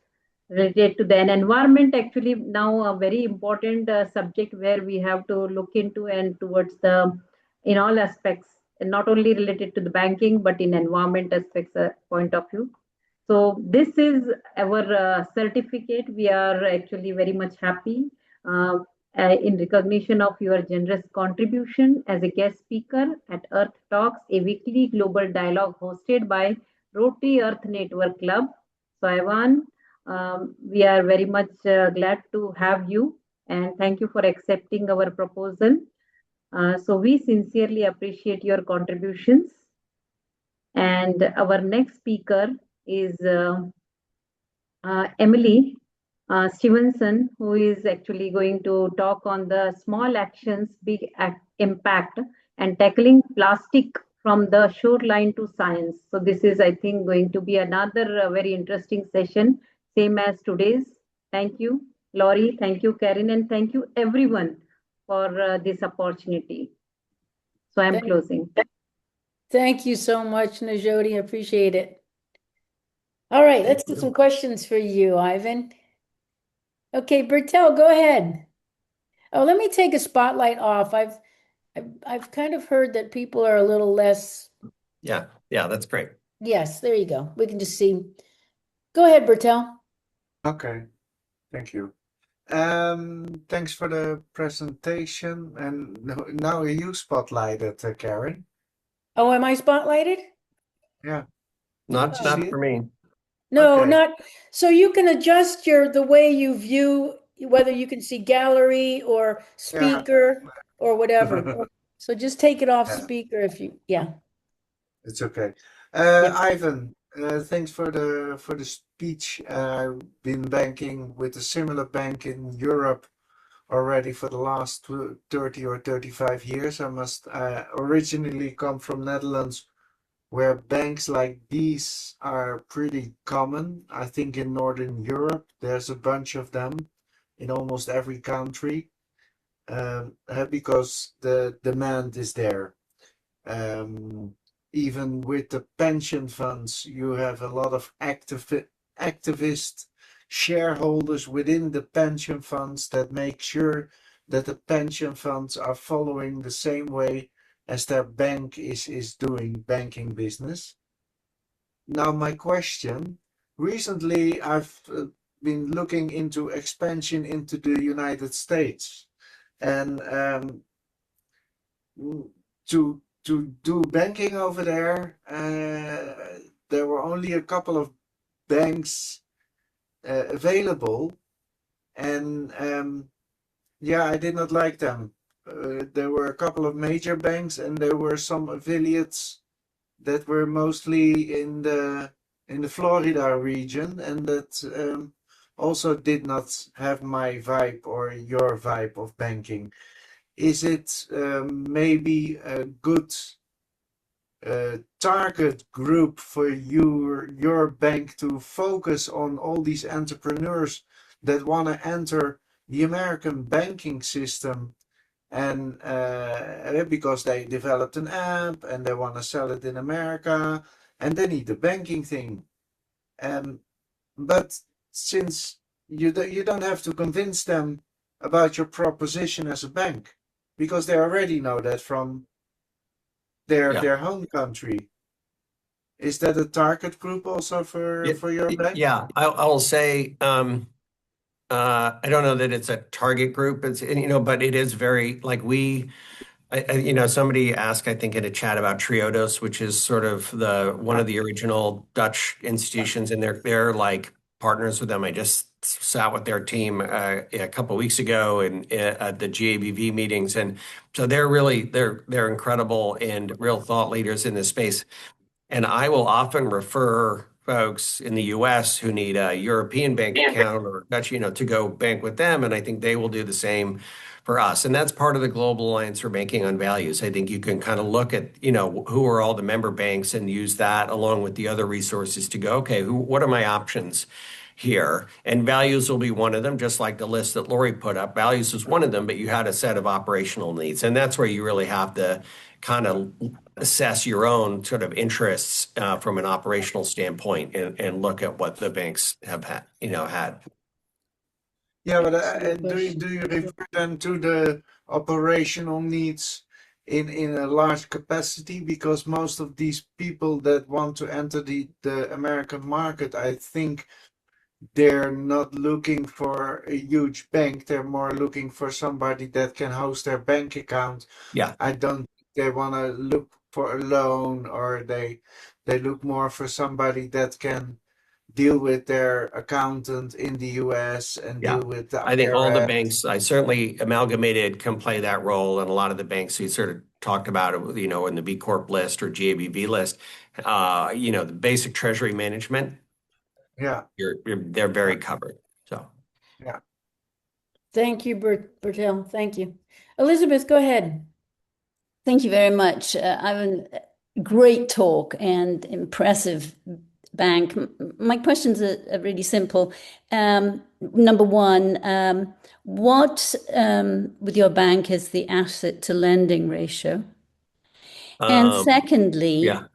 related to the environment actually now a very important subject where we have to look into and towards the in all aspects and not only related to the banking but in environment aspects point of view. So this is our certificate. We are actually very much happy uh, in recognition of your generous contribution as a guest speaker at Earth Talks, a weekly global dialogue hosted by Rotary Earth Network Club. So Ivan, we are very much glad to have you and thank you for accepting our proposal. So we sincerely appreciate your contributions. And our next speaker is Emily Stevenson, who is actually going to talk on the small actions, big impact, and tackling plastic from the shoreline to science. So this is, I think, going to be another very interesting session, same as today's. Thank you, Laurie. Thank you, Karen, and thank you everyone for this opportunity. So I'm closing. Thank you so much, Najodi. Appreciate it. All right, let's do some questions for you, Ivan. Okay, Bertel, go ahead. Oh, let me take a spotlight off. I've kind of heard that people are a little less. Yeah, that's great. Yes, there you go. We can just see. Go ahead, Bertel. Okay, thank you. Thanks for the presentation. And now you spotlighted, Karen. Oh, am I spotlighted? Yeah. Not Did you see for it? me. No, Okay. not. So you can adjust the way you view, whether you can see gallery or speaker or whatever. So just take it off Yeah, speaker if you, yeah. it's okay. Yeah. Ivan, thanks for the speech. I've been banking with a similar bank in Europe already for the last 30 or 35 years. I must originally come from Netherlands, where banks like these are pretty common. I think in Northern Europe, there's a bunch of them in almost every country, because the demand is there. Um, Even with the pension funds, you have a lot of activist shareholders within the pension funds that make sure that the pension funds are following the same way as their bank is doing banking business. Now, my question, recently I've been looking into expansion into the United States, and to do banking over there, there were only a couple of banks available, and yeah, I did not like them. There were a couple of major banks, and there were some affiliates that were mostly in the Florida region, and that also did not have my vibe or your vibe of banking. Is it maybe a good target group for your bank to focus on all these entrepreneurs that want to enter the American banking system, and because they developed an app and they want to sell it in America and they need the banking thing. Um, but since you don't have to convince them about your proposition as a bank, because they already know that from Yeah. their home country. Is that a target group also for your bank? Yeah, I will say, I don't know that it's a target group. It's, but it is very like somebody asked, I think, in a chat about Triodos, which is sort of one of the original Dutch institutions, and they're like partners with them. I just sat with their team a couple of weeks ago and at the GABV meetings, and so they're incredible and real thought leaders in this space. And I will often refer folks in the US who need a European bank account or Dutch, to go bank with them. And I think they will do the same for us. And that's part of the Global Alliance for Banking on Values. I think you can kind of look at, who are all the member banks and use that along with the other resources to go, okay, what are my options here? And values will be one of them, just like the list that Lori put up. Values was one of them, but you had a set of operational needs. And that's where you really have to kind of assess your own sort of interests from an operational standpoint and look at what the banks have had. Yeah, but Excellent do you question. refer then to the operational needs in a large capacity? Because most of these people that want to enter the American market, I think they're not looking for a huge bank. They're more looking for somebody that can host their bank account. Yeah. I don't think they want to look for a loan, or they look more for somebody that can deal with their accountant in the US and Yeah. deal with the I think all the IRS. banks, I certainly Amalgamated can play that role, and a lot of the banks we sort of talked about, in the B Corp list or GABV list, the basic treasury management, Yeah, they're yeah, very covered. So. yeah. Thank you, Bertel. Thank you. Elizabeth, go ahead. Thank you very much. Ivan, great talk and impressive bank. My questions are really simple. Number one, what with your bank is the asset to lending ratio? And secondly, Yeah.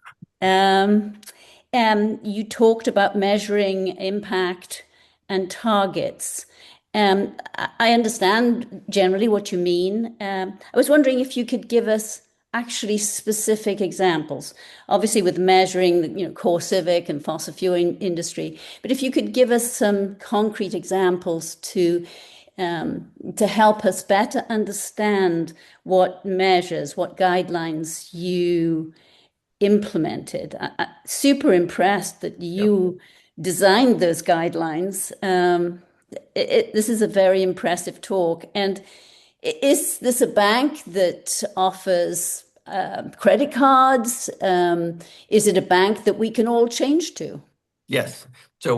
you talked about measuring impact and targets. I understand generally what you mean. I was wondering if you could give us actually specific examples, obviously with measuring, core civic and fossil fuel industry, but if you could give us some concrete examples to help us better understand what measures, what guidelines you implemented. Super impressed that you designed those guidelines. This is a very impressive talk. And is this a bank that offers credit cards? Is it a bank that we can all change to? Yes. So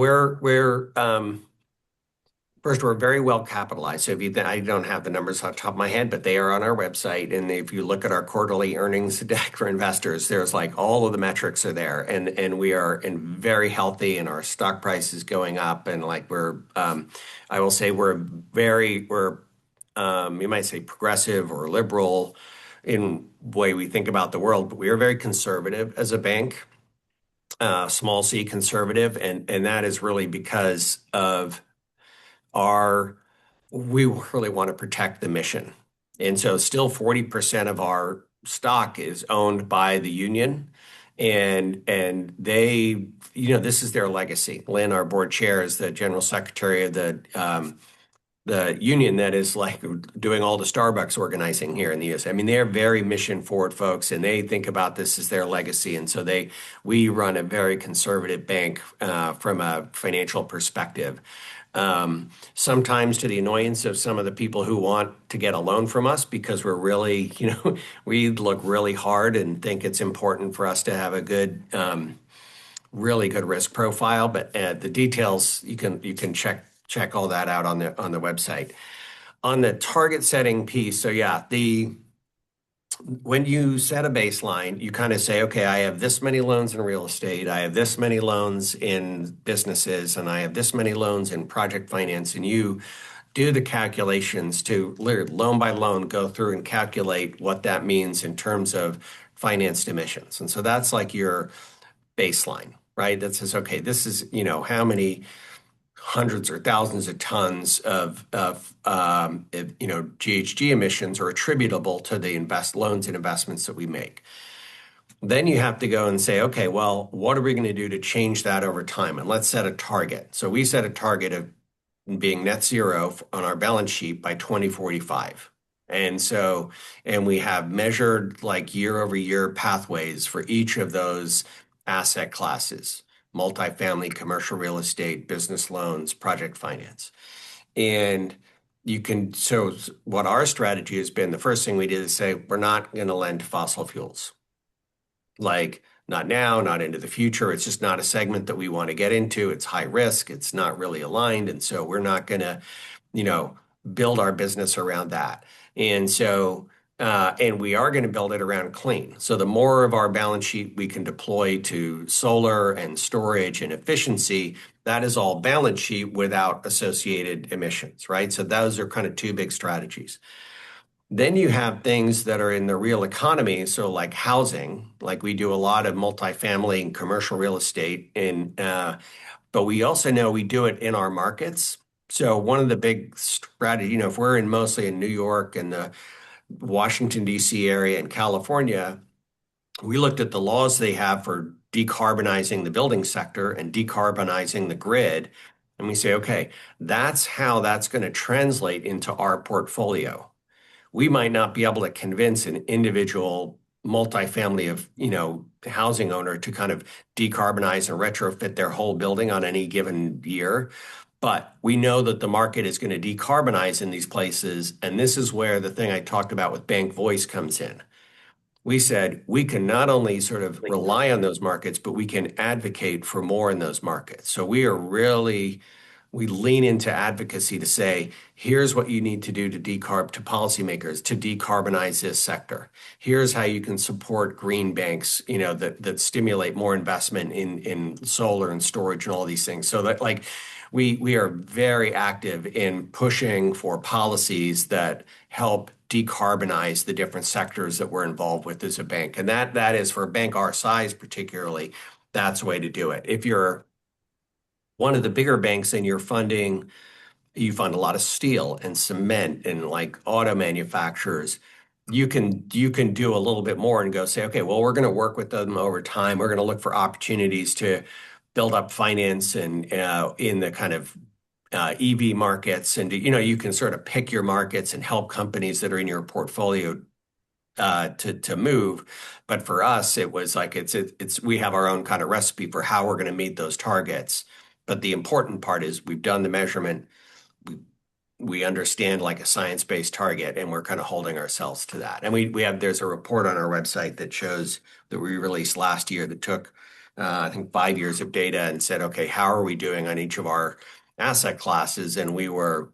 first, we're very well capitalized. So I don't have the numbers off the top of my head, but they are on our website. And if you look at our quarterly earnings deck for investors, there's like all of the metrics are there, and we are very healthy, and our stock price is going up, and like I will say we're you might say progressive or liberal in the way we think about the world, but we are very conservative as a bank, small c conservative, and that is really because of we really want to protect the mission. And so still 40% of our stock is owned by the union. And they, this is their legacy. Lynn, our board chair, is the general secretary of the union that is like doing all the Starbucks organizing here in the US. I mean, they're very mission forward folks, and they think about this as their legacy. And so we run a very conservative bank from a financial perspective. Sometimes to the annoyance of some of the people who want to get a loan from us, because we're really, we look really hard and think it's important for us to have a good, really good risk profile. But the details, you can check all that out on the website. On the target setting piece, so yeah, when you set a baseline, you kind of say, okay, I have this many loans in real estate, I have this many loans in businesses, and I have this many loans in project finance, and you do the calculations to loan by loan go through and calculate what that means in terms of financed emissions. And so that's like your baseline, right? That says, okay, this is, how many hundreds or thousands of tons of GHG emissions are attributable to the loans and investments that we make. Then you have to go and say, okay, well, what are we going to do to change that over time? And let's set a target. So we set a target of being net zero on our balance sheet by 2045. And we have measured like year over year pathways for each of those asset classes: multifamily, commercial real estate, business loans, project finance. And so what our strategy has been, the first thing we did is say, we're not going to lend to fossil fuels. Like, not now, not into the future. It's just not a segment that we want to get into. It's high risk. It's not really aligned. And so we're not going to, build our business around that. And so, and we are going to build it around clean. So the more of our balance sheet we can deploy to solar and storage and efficiency, that is all balance sheet without associated emissions, right? So those are kind of two big strategies. Then you have things that are in the real economy. So like housing, like we do a lot of multifamily and commercial real estate, but we also know we do it in our markets. So one of the big strategy, if we're mostly in New York and the Washington, D.C. area and California, we looked at the laws they have for decarbonizing the building sector and decarbonizing the grid. And we say, okay, that's how that's going to translate into our portfolio. We might not be able to convince an individual multifamily of, housing owner to kind of decarbonize and retrofit their whole building on any given year. But we know that the market is going to decarbonize in these places. And this is where the thing I talked about with Bank Voice comes in. We said we can not only sort of rely on those markets, but we can advocate for more in those markets. So we lean into advocacy to say, here's what you need to do to policymakers to decarbonize this sector. Here's how you can support green banks, that stimulate more investment in solar and storage and all these things. So that we are very active in pushing for policies that help decarbonize the different sectors that we're involved with as a bank. And that is, for a bank our size particularly, that's the way to do it. If you're one of the bigger banks and you fund a lot of steel and cement and like auto manufacturers, you can do a little bit more and go say, okay, well, we're going to work with them over time. We're going to look for opportunities to build up finance and in the kind of EV markets. And, you can sort of pick your markets and help companies that are in your portfolio to move. But for us, it was like, we have our own kind of recipe for how we're going to meet those targets. But the important part is we've done the measurement. We understand like a science-based target, and we're kind of holding ourselves to that. And there's a report on our website that shows that we released last year that took, I think, 5 years of data and said, okay, how are we doing on each of our asset classes? And we were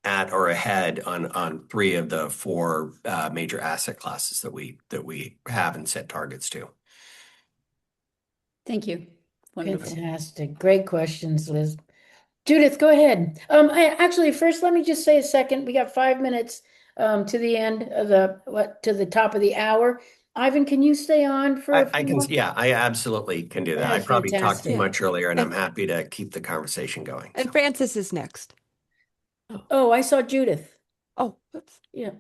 at or ahead on 3 of the 4 major asset classes that we have and set targets to. Thank you. Wonderful. Fantastic. Great questions, Liz. Judith, go ahead. First, let me just say a second. We got 5 minutes to the end of to the top of the hour. Ivan, can you stay on for I can, yeah, I absolutely can do that. I probably talked too much earlier, and I'm happy to keep the conversation going. And Francis is next. Oh, I saw Judith. Oh, oops. Yeah.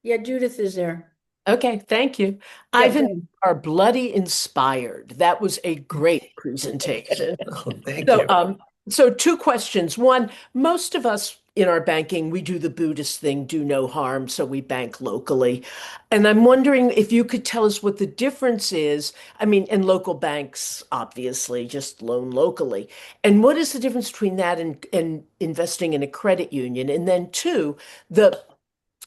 Yeah, Judith is there. Okay, thank you. Yeah, Ivan, go ahead. are bloody inspired. That was a great presentation. Oh, thank So, you. so two questions. One, most of us in our banking, we do the Buddhist thing, do no harm, so we bank locally. And I'm wondering if you could tell us what the difference is. I mean, and local banks, obviously, just loan locally. And what is the difference between that and investing in a credit union? And then two,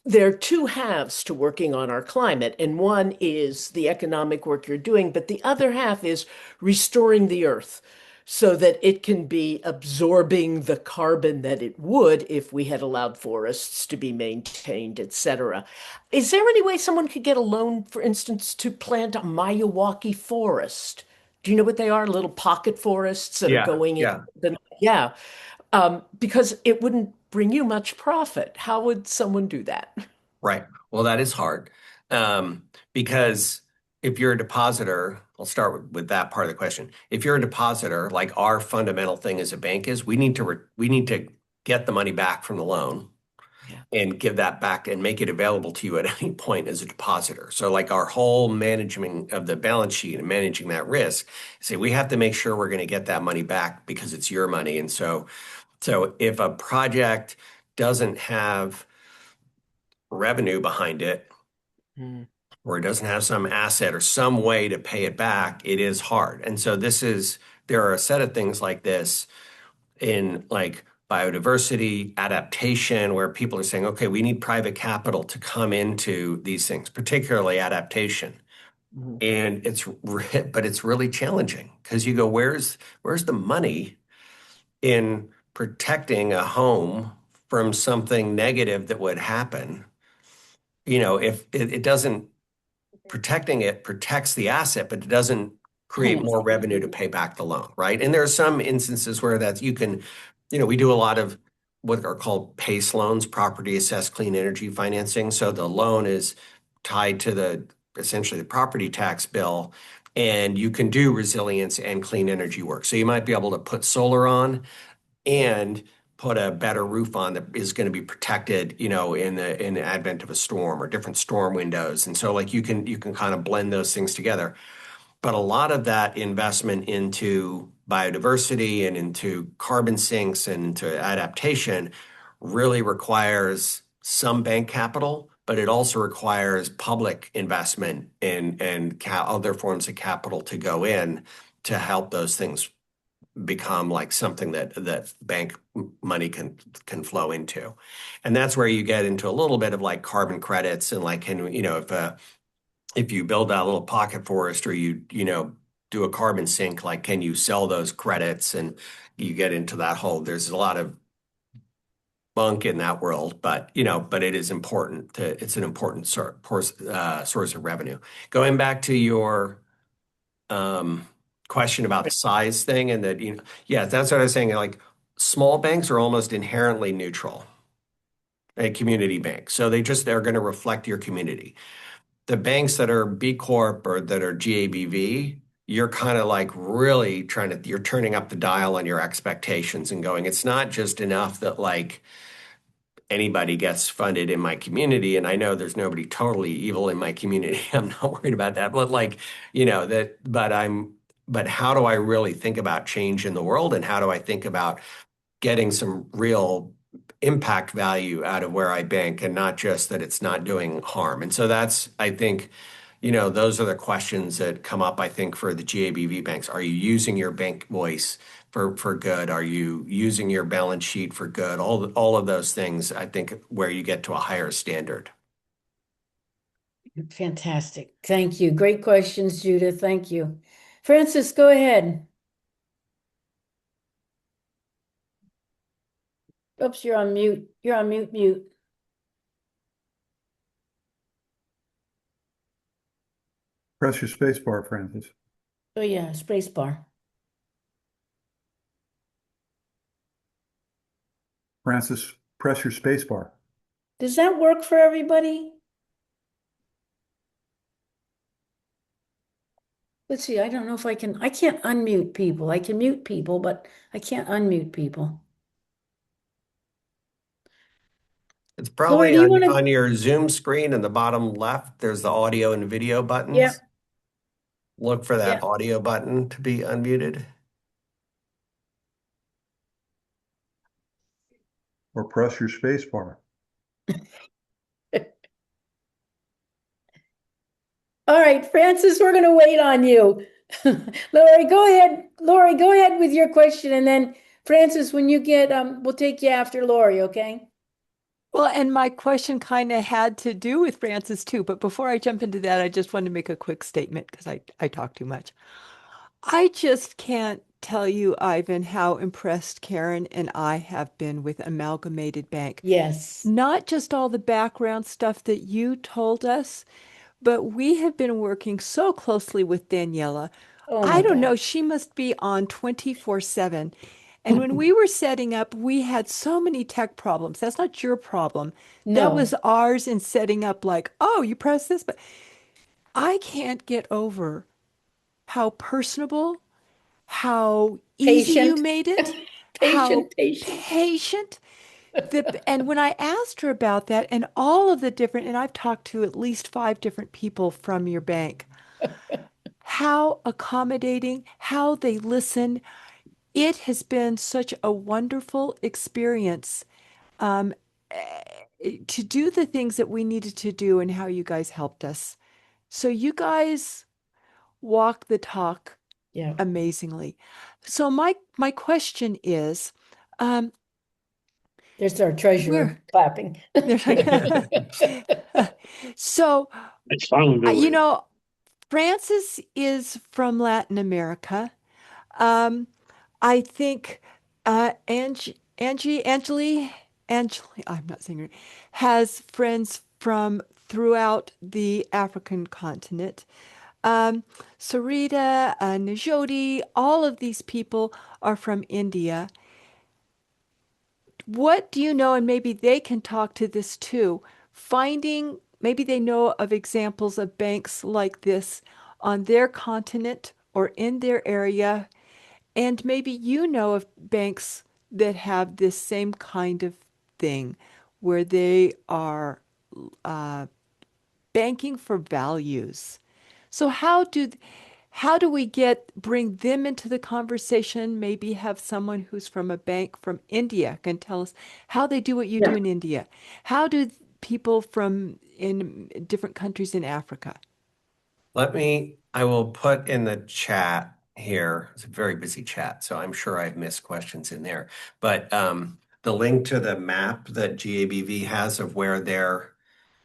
there are two halves to working on our climate, and one is the economic work you're doing, but the other half is restoring the earth so that it can be absorbing the carbon that it would if we had allowed forests to be maintained, etc. Is there any way someone could get a loan, for instance, to plant a Miyawaki forest? Do you know what they are? Little pocket forests that are Yeah, going in yeah. yeah, because it wouldn't bring you much profit. How would someone do that? Right. Well, that is hard. Because if you're a depositor, I'll start with that part of the question. If you're a depositor, like our fundamental thing as a bank is we need to get the money back from the loan Yeah. and give that back and make it available to you at any point as a depositor. So like our whole management of the balance sheet and managing that risk, say we have to make sure we're going to get that money back because it's your money. And so if a project doesn't have revenue behind it, Mm. or it doesn't have some asset or some way to pay it back, it is hard. And so there are a set of things like this in like biodiversity, adaptation, where people are saying, okay, we need private capital to come into these things, particularly adaptation. Mhm. And but it's really challenging because you go, where's the money in protecting a home from something negative that would happen? If it doesn't protecting it protects the asset, but it doesn't create more revenue to pay back the loan, right? And there are some instances where we do a lot of what are called PACE loans, property assessed clean energy financing. So the loan is tied to essentially the property tax bill, and you can do resilience and clean energy work. So you might be able to put solar on and put a better roof on that is going to be protected, in the advent of a storm or different storm windows. And so like you can kind of blend those things together. But a lot of that investment into biodiversity and into carbon sinks and into adaptation really requires some bank capital, but it also requires public investment and other forms of capital to go in to help those things become like something that bank money can flow into. And that's where you get into a little bit of like carbon credits and like if you build out a little pocket forest or you do a carbon sink, like can you sell those credits? And you get into that whole, there's a lot of bunk in that world, but it is important it's an important source of revenue. Going back to your um, question about the size thing and that, yeah, that's what I was saying. Like small banks are almost inherently neutral, a community bank. So they're going to reflect your community. The banks that are B Corp or that are GABV, you're kind of like really you're turning up the dial on your expectations and going, it's not just enough that like anybody gets funded in my community. And I know there's nobody totally evil in my community. I'm not worried about that. But like, but how do I really think about change in the world? And how do I think about getting some real impact value out of where I bank and not just that it's not doing harm? And so I think, those are the questions that come up, I think, for the GABV banks. Are you using your bank voice for good? Are you using your balance sheet for good? All of those things, I think, where you get to a higher standard. Fantastic. Thank you. Great questions, Judith. Thank you. Francis, go ahead. Oops, you're on mute. You're on mute. Press your space bar, Francis. Oh yeah, space bar. Francis, press your space bar. Does that work for everybody? Let's see, I don't know if I can't unmute people. I can mute people, but I can't unmute people. It's Laura, probably do you on, want to? on your Zoom screen in the bottom left. There's the audio and video buttons. Yeah. Look for that Yeah. audio button to be unmuted. Or press your space bar. All right, Francis, we're going to wait on you. Lori, go ahead. Lori, go ahead with your question, and then Francis, when you get, we'll take you after Lori, okay? Well, and my question kind of had to do with Francis too, but before I jump into that, I just want to make a quick statement because I talk too much. I just can't tell you, Ivan, how impressed Karen and I have been with Amalgamated Bank. Yes. Not just all the background stuff that you told us, but we have been working so closely with Daniela. Oh I my don't know, God. she must be on 24/7. And when we were setting up, we had so many tech problems. That's not your problem. That was No, ours in setting up, like, oh, you press this, but I can't get over how personable, how easy you patient, made it, how patient. patient. And when I asked her about that and all of the different, and I've talked to at least 5 different people from your bank, how accommodating, how they listen. It has been such a wonderful experience um, to do the things that we needed to do and how you guys helped us. So you guys walk the talk Yeah. amazingly. So my question is, um, There's our where treasurer clapping. there's like, so you know, Francis is from Latin America. Um, I think Angeli, I'm not saying her, has friends from throughout the African continent. Um, Sarita, Najodi, all of these people are from India. What do you know? And maybe they can talk to this too. Maybe they know of examples of banks like this on their continent or in their area. And maybe you know of banks that have this same kind of thing where they are uh, banking for values. So how do we bring them into the conversation? Maybe have someone who's from a bank from India can tell us how they do what you do Yeah. in India. How do people from in different countries in Africa? I will put in the chat here. It's a very busy chat, so I'm sure I've missed questions in there. But the link to the map that GABV has of where their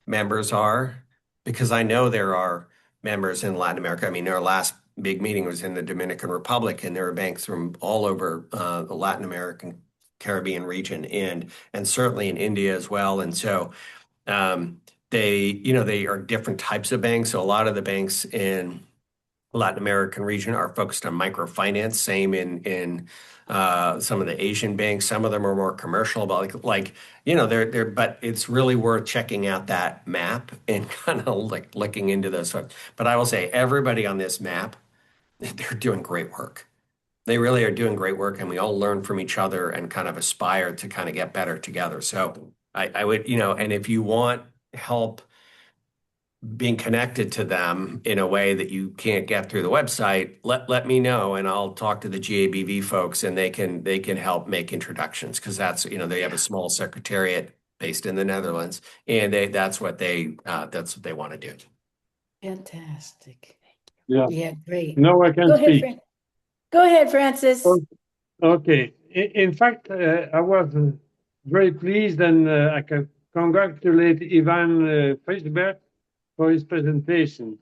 members are, because I know there are members in Latin America. I mean, our last big meeting was in the Dominican Republic, and there are banks from all over the Latin American Caribbean region, and certainly in India as well. And so they are different types of banks. So a lot of the banks in Latin American region are focused on microfinance. Same in some of the Asian banks. Some of them are more commercial, but they're. But it's really worth checking out that map and kind of like looking into those folks. But I will say, everybody on this map, they're doing great work. They really are doing great work, and we all learn from each other and kind of aspire to kind of get better together. So I would, and if you want help being connected to them in a way that you can't get through the website, let me know, and I'll talk to the GABV folks, and they can help make introductions, because they have a small secretariat based in the Netherlands, and that's what they want to do. Fantastic. Yeah. Yeah, great. Now I can Go ahead, speak. Go ahead, Francis. Okay. In fact, I was very pleased, and I can congratulate Ivan Frishberg for his presentation.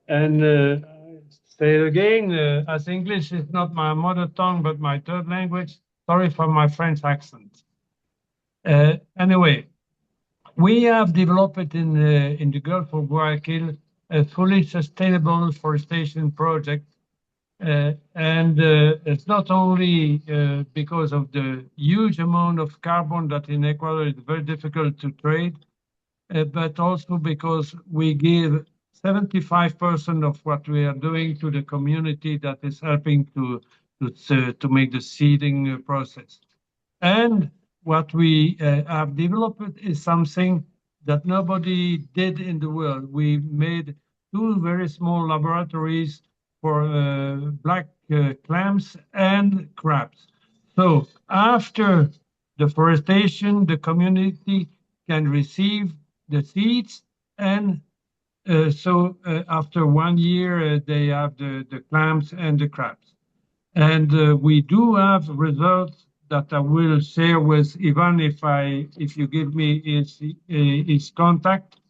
And I say it again, as English is not my mother tongue, but my third language, sorry for my French accent. Anyway, we have developed in the Gulf of Guayaquil a fully sustainable forestation project. And it's not only because of the huge amount of carbon that in Ecuador is very difficult to trade, but also because we give 75% of what we are doing to the community that is helping to make the seeding process. And what we have developed is something that nobody did in the world. We made two very small laboratories for black clams and crabs. So after deforestation, the community can receive the seeds, and after 1 year, they have the clams and the crabs. And we do have results that I will share with Ivan if you give me his contact,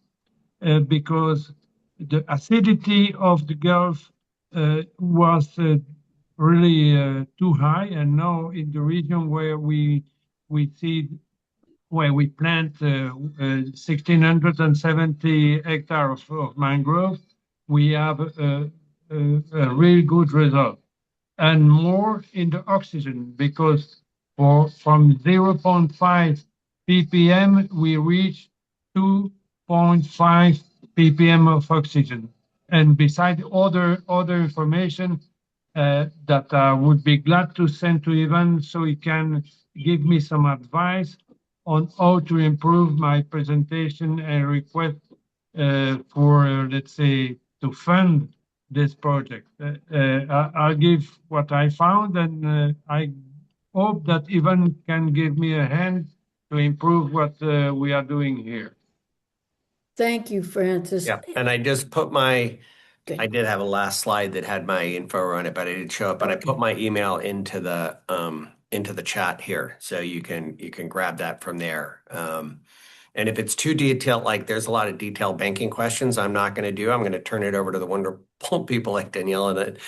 because the acidity of the Gulf was really too high, and now in the region we see where we plant 1,670 hectares of mangrove, we have a really good result and more in the oxygen because from 0.5 ppm we reach 2.5 ppm of oxygen. And beside other information that I would be glad to send to Ivan so he can give me some advice on how to improve my presentation and request for, let's say, to fund this project. I'll give what I found, and I hope that Ivan can give me a hand to improve what we are doing here. Thank you, Francis. Yeah, and I just put my, Okay. I did have a last slide that had my info on it, but it didn't show up. But I put my email into the chat here, so you can grab that from there. And if it's too detailed, like there's a lot of detailed banking questions, I'm not going to do. I'm going to turn it over to the wonderful people like Danielle and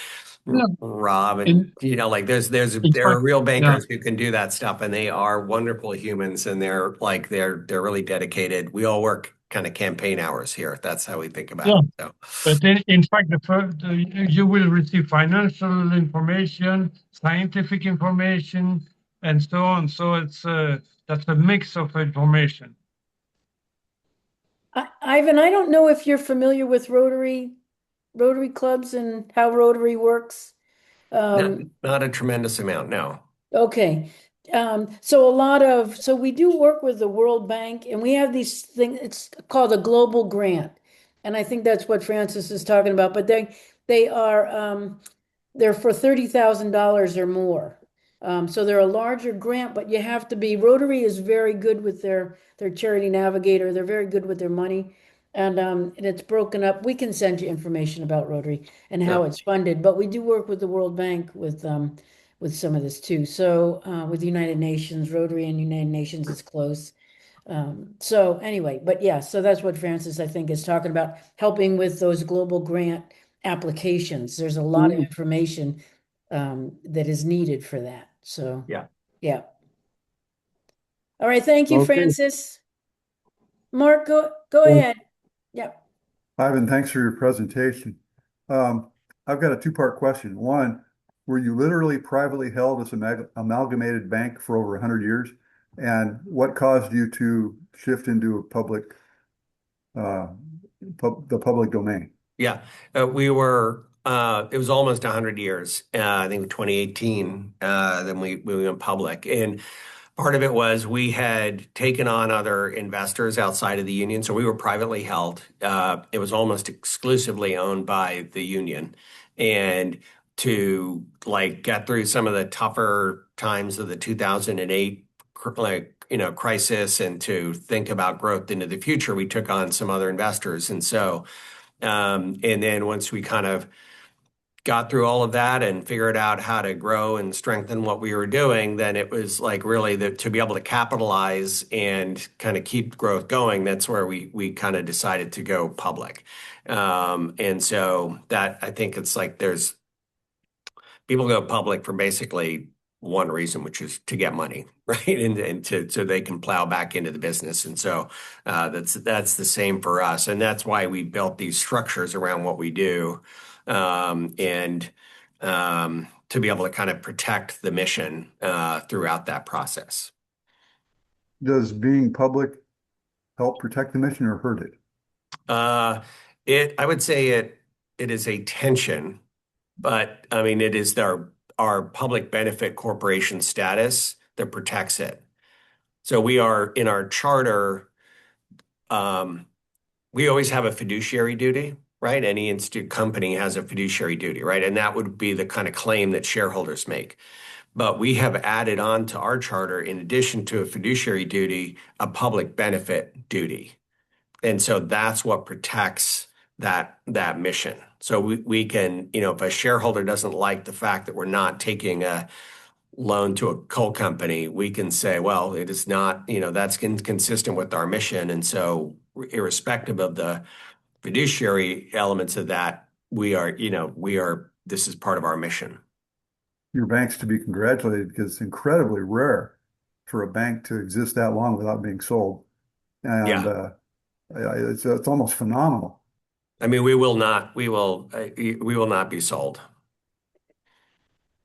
Yeah. Rob, and like there are real bankers who can do that stuff, and they are wonderful humans, and they're really dedicated. We all work kind of campaign hours here. That's how we think about it. So. But in fact, you will receive financial information, scientific information, and so on. So that's a mix of information. Ivan, I don't know if you're familiar with Rotary clubs and how Rotary works. Not a tremendous amount, no. Okay. So we do work with the World Bank, and we have these things, it's called a global grant. And I think that's what Francis is talking about, but they are they're for $30,000 or more. So they're a larger grant, but you have to be, Rotary is very good with their charity navigator. They're very good with their money. And it's broken up. We can send you information about Rotary and how it's funded, but we do work with the World Bank with some of this too. So with the United Nations, Rotary and United Nations is close. So anyway, but yeah, so that's what Francis, I think, is talking about, helping with those global grant applications. There's a lot of information that is needed for that. So yeah. All right, thank you, Francis. Mark, go ahead. Yeah. Ivan, thanks for your presentation. I've got a two-part question. One, were you literally privately held as an amalgamated bank for over 100 years? And what caused you to shift into the public domain? Yeah, we were, it was almost 100 years. I think 2018, then we went public. And part of it was we had taken on other investors outside of the union. So we were privately held. It was almost exclusively owned by the union. And to get through some of the tougher times of the 2008 crisis and to think about growth into the future, we took on some other investors. And so, and then once we kind of got through all of that and figured out how to grow and strengthen what we were doing, then it was really to be able to capitalize and kind of keep growth going. That's where we kind of decided to go public. And so that, I think it's there's people go public for basically one reason, which is to get money, right? And so they can plow back into the business. And so that's the same for us. And that's why we built these structures around what we do. And to be able to kind of protect the mission throughout that process. Does being public help protect the mission or hurt it? I would say it is a tension, but I mean, it is our public benefit corporation status that protects it. So we are in our charter, we always have a fiduciary duty, right? Any institute company has a fiduciary duty, right? And that would be the kind of claim that shareholders make. But we have added on to our charter, in addition to a fiduciary duty, a public benefit duty. And so that's what protects that mission. So we can, if a shareholder doesn't like the fact that we're not taking a loan to a coal company, we can say, well, it is not, that's inconsistent with our mission. And so irrespective of the fiduciary elements of that, this is part of our mission. Your bank's to be congratulated because it's incredibly rare for a bank to exist that long without being sold. And it's almost phenomenal. I mean, we will not be sold.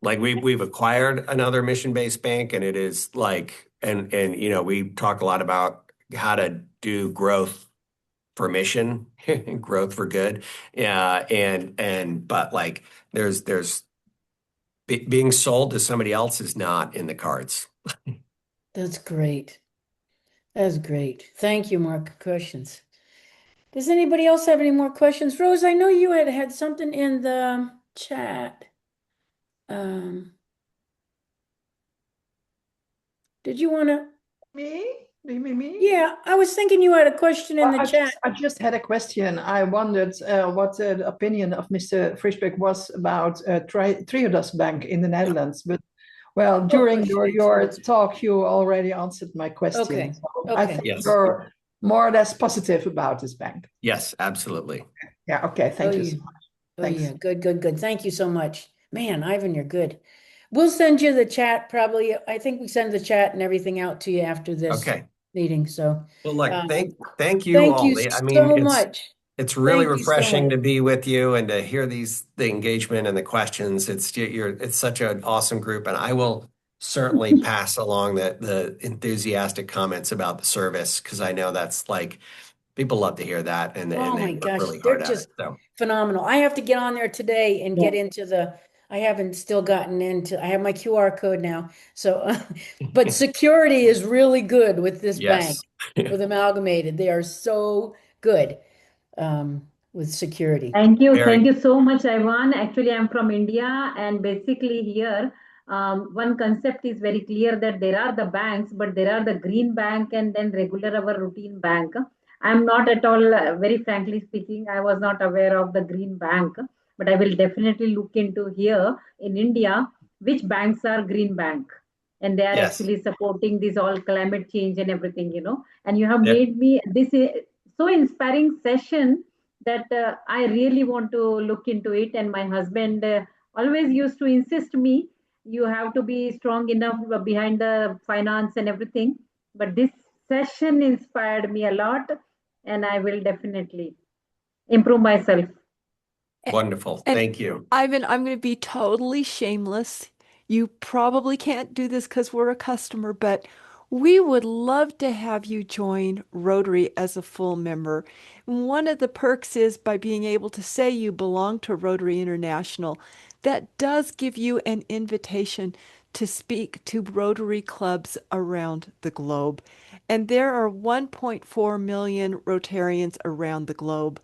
Like we've acquired another mission-based bank, and it is like, and we talk a lot about how to do growth for mission, growth for good. Yeah, but like there's being sold to somebody else is not in the cards. That's great. That's great. Thank you, Mark. Questions? Does anybody else have any more questions? Rose, I know you had something in the chat. Did you want to? Me? Yeah, I was thinking you had a question in the chat. I just had a question. I wondered what the opinion of Mr. Frishberg was about Triodos Bank in the Netherlands. But well, during your talk, you already answered my question. Okay. So I think you're more or less positive about this bank. Yes, absolutely. Yeah. Okay. Thank you so much. Thanks. Yeah. Good. Thank you so much. Man, Ivan, you're good. We'll send you the chat probably. I think we send the chat and everything out to you after this meeting. So well, look, thank you thank all. you so much. It's really refreshing to be with you and to hear the engagement and the questions. It's such an awesome group, and I will certainly pass along the enthusiastic comments about the service, because I know that's like people love to hear that, and oh my they work gosh, really they're hard just at it. So phenomenal. I have to get on there today and get into I haven't still gotten into, I have my QR code now. So, but security is really good with this bank, with Amalgamated. They are so good with security. Thank you. Thank you so much, Ivan. Actually, I'm from India, and basically here, one concept is very clear that there are the banks, but there are the green bank and then regular our routine bank. I'm not at all, very frankly speaking, I was not aware of the green bank, but I will definitely look into here in India, which banks are green bank. And they are actually supporting this all climate change and everything, and you have made me this so inspiring session that I really want to look into it. And my husband always used to insist me, you have to be strong enough behind the finance and everything. But this session inspired me a lot, and I will definitely improve myself. Wonderful. Thank you. Ivan, I'm going to be totally shameless. You probably can't do this because we're a customer, but we would love to have you join Rotary as a full member. One of the perks is by being able to say you belong to Rotary International. That does give you an invitation to speak to Rotary clubs around the globe. And there are 1.4 million Rotarians around the globe.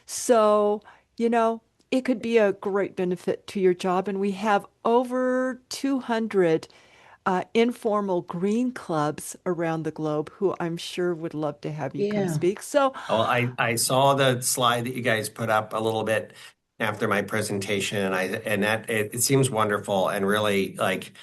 So, it could be a great benefit to your job. And we have over 200 informal green clubs around the globe who I'm sure would love to have you come speak. So, I saw the slide that you guys put up a little bit after my presentation, and that it seems wonderful, and really like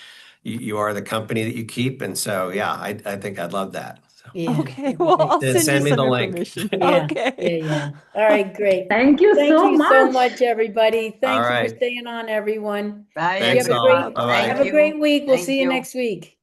you are the company that you keep, and so I think I'd love that. So. Okay, well, I'll send you some information. Okay. Yeah. All right, great. Thank you so much, everybody. Thank you for staying on, everyone. Bye. Thanks, Have a Bye-bye. great week. We'll see you next week.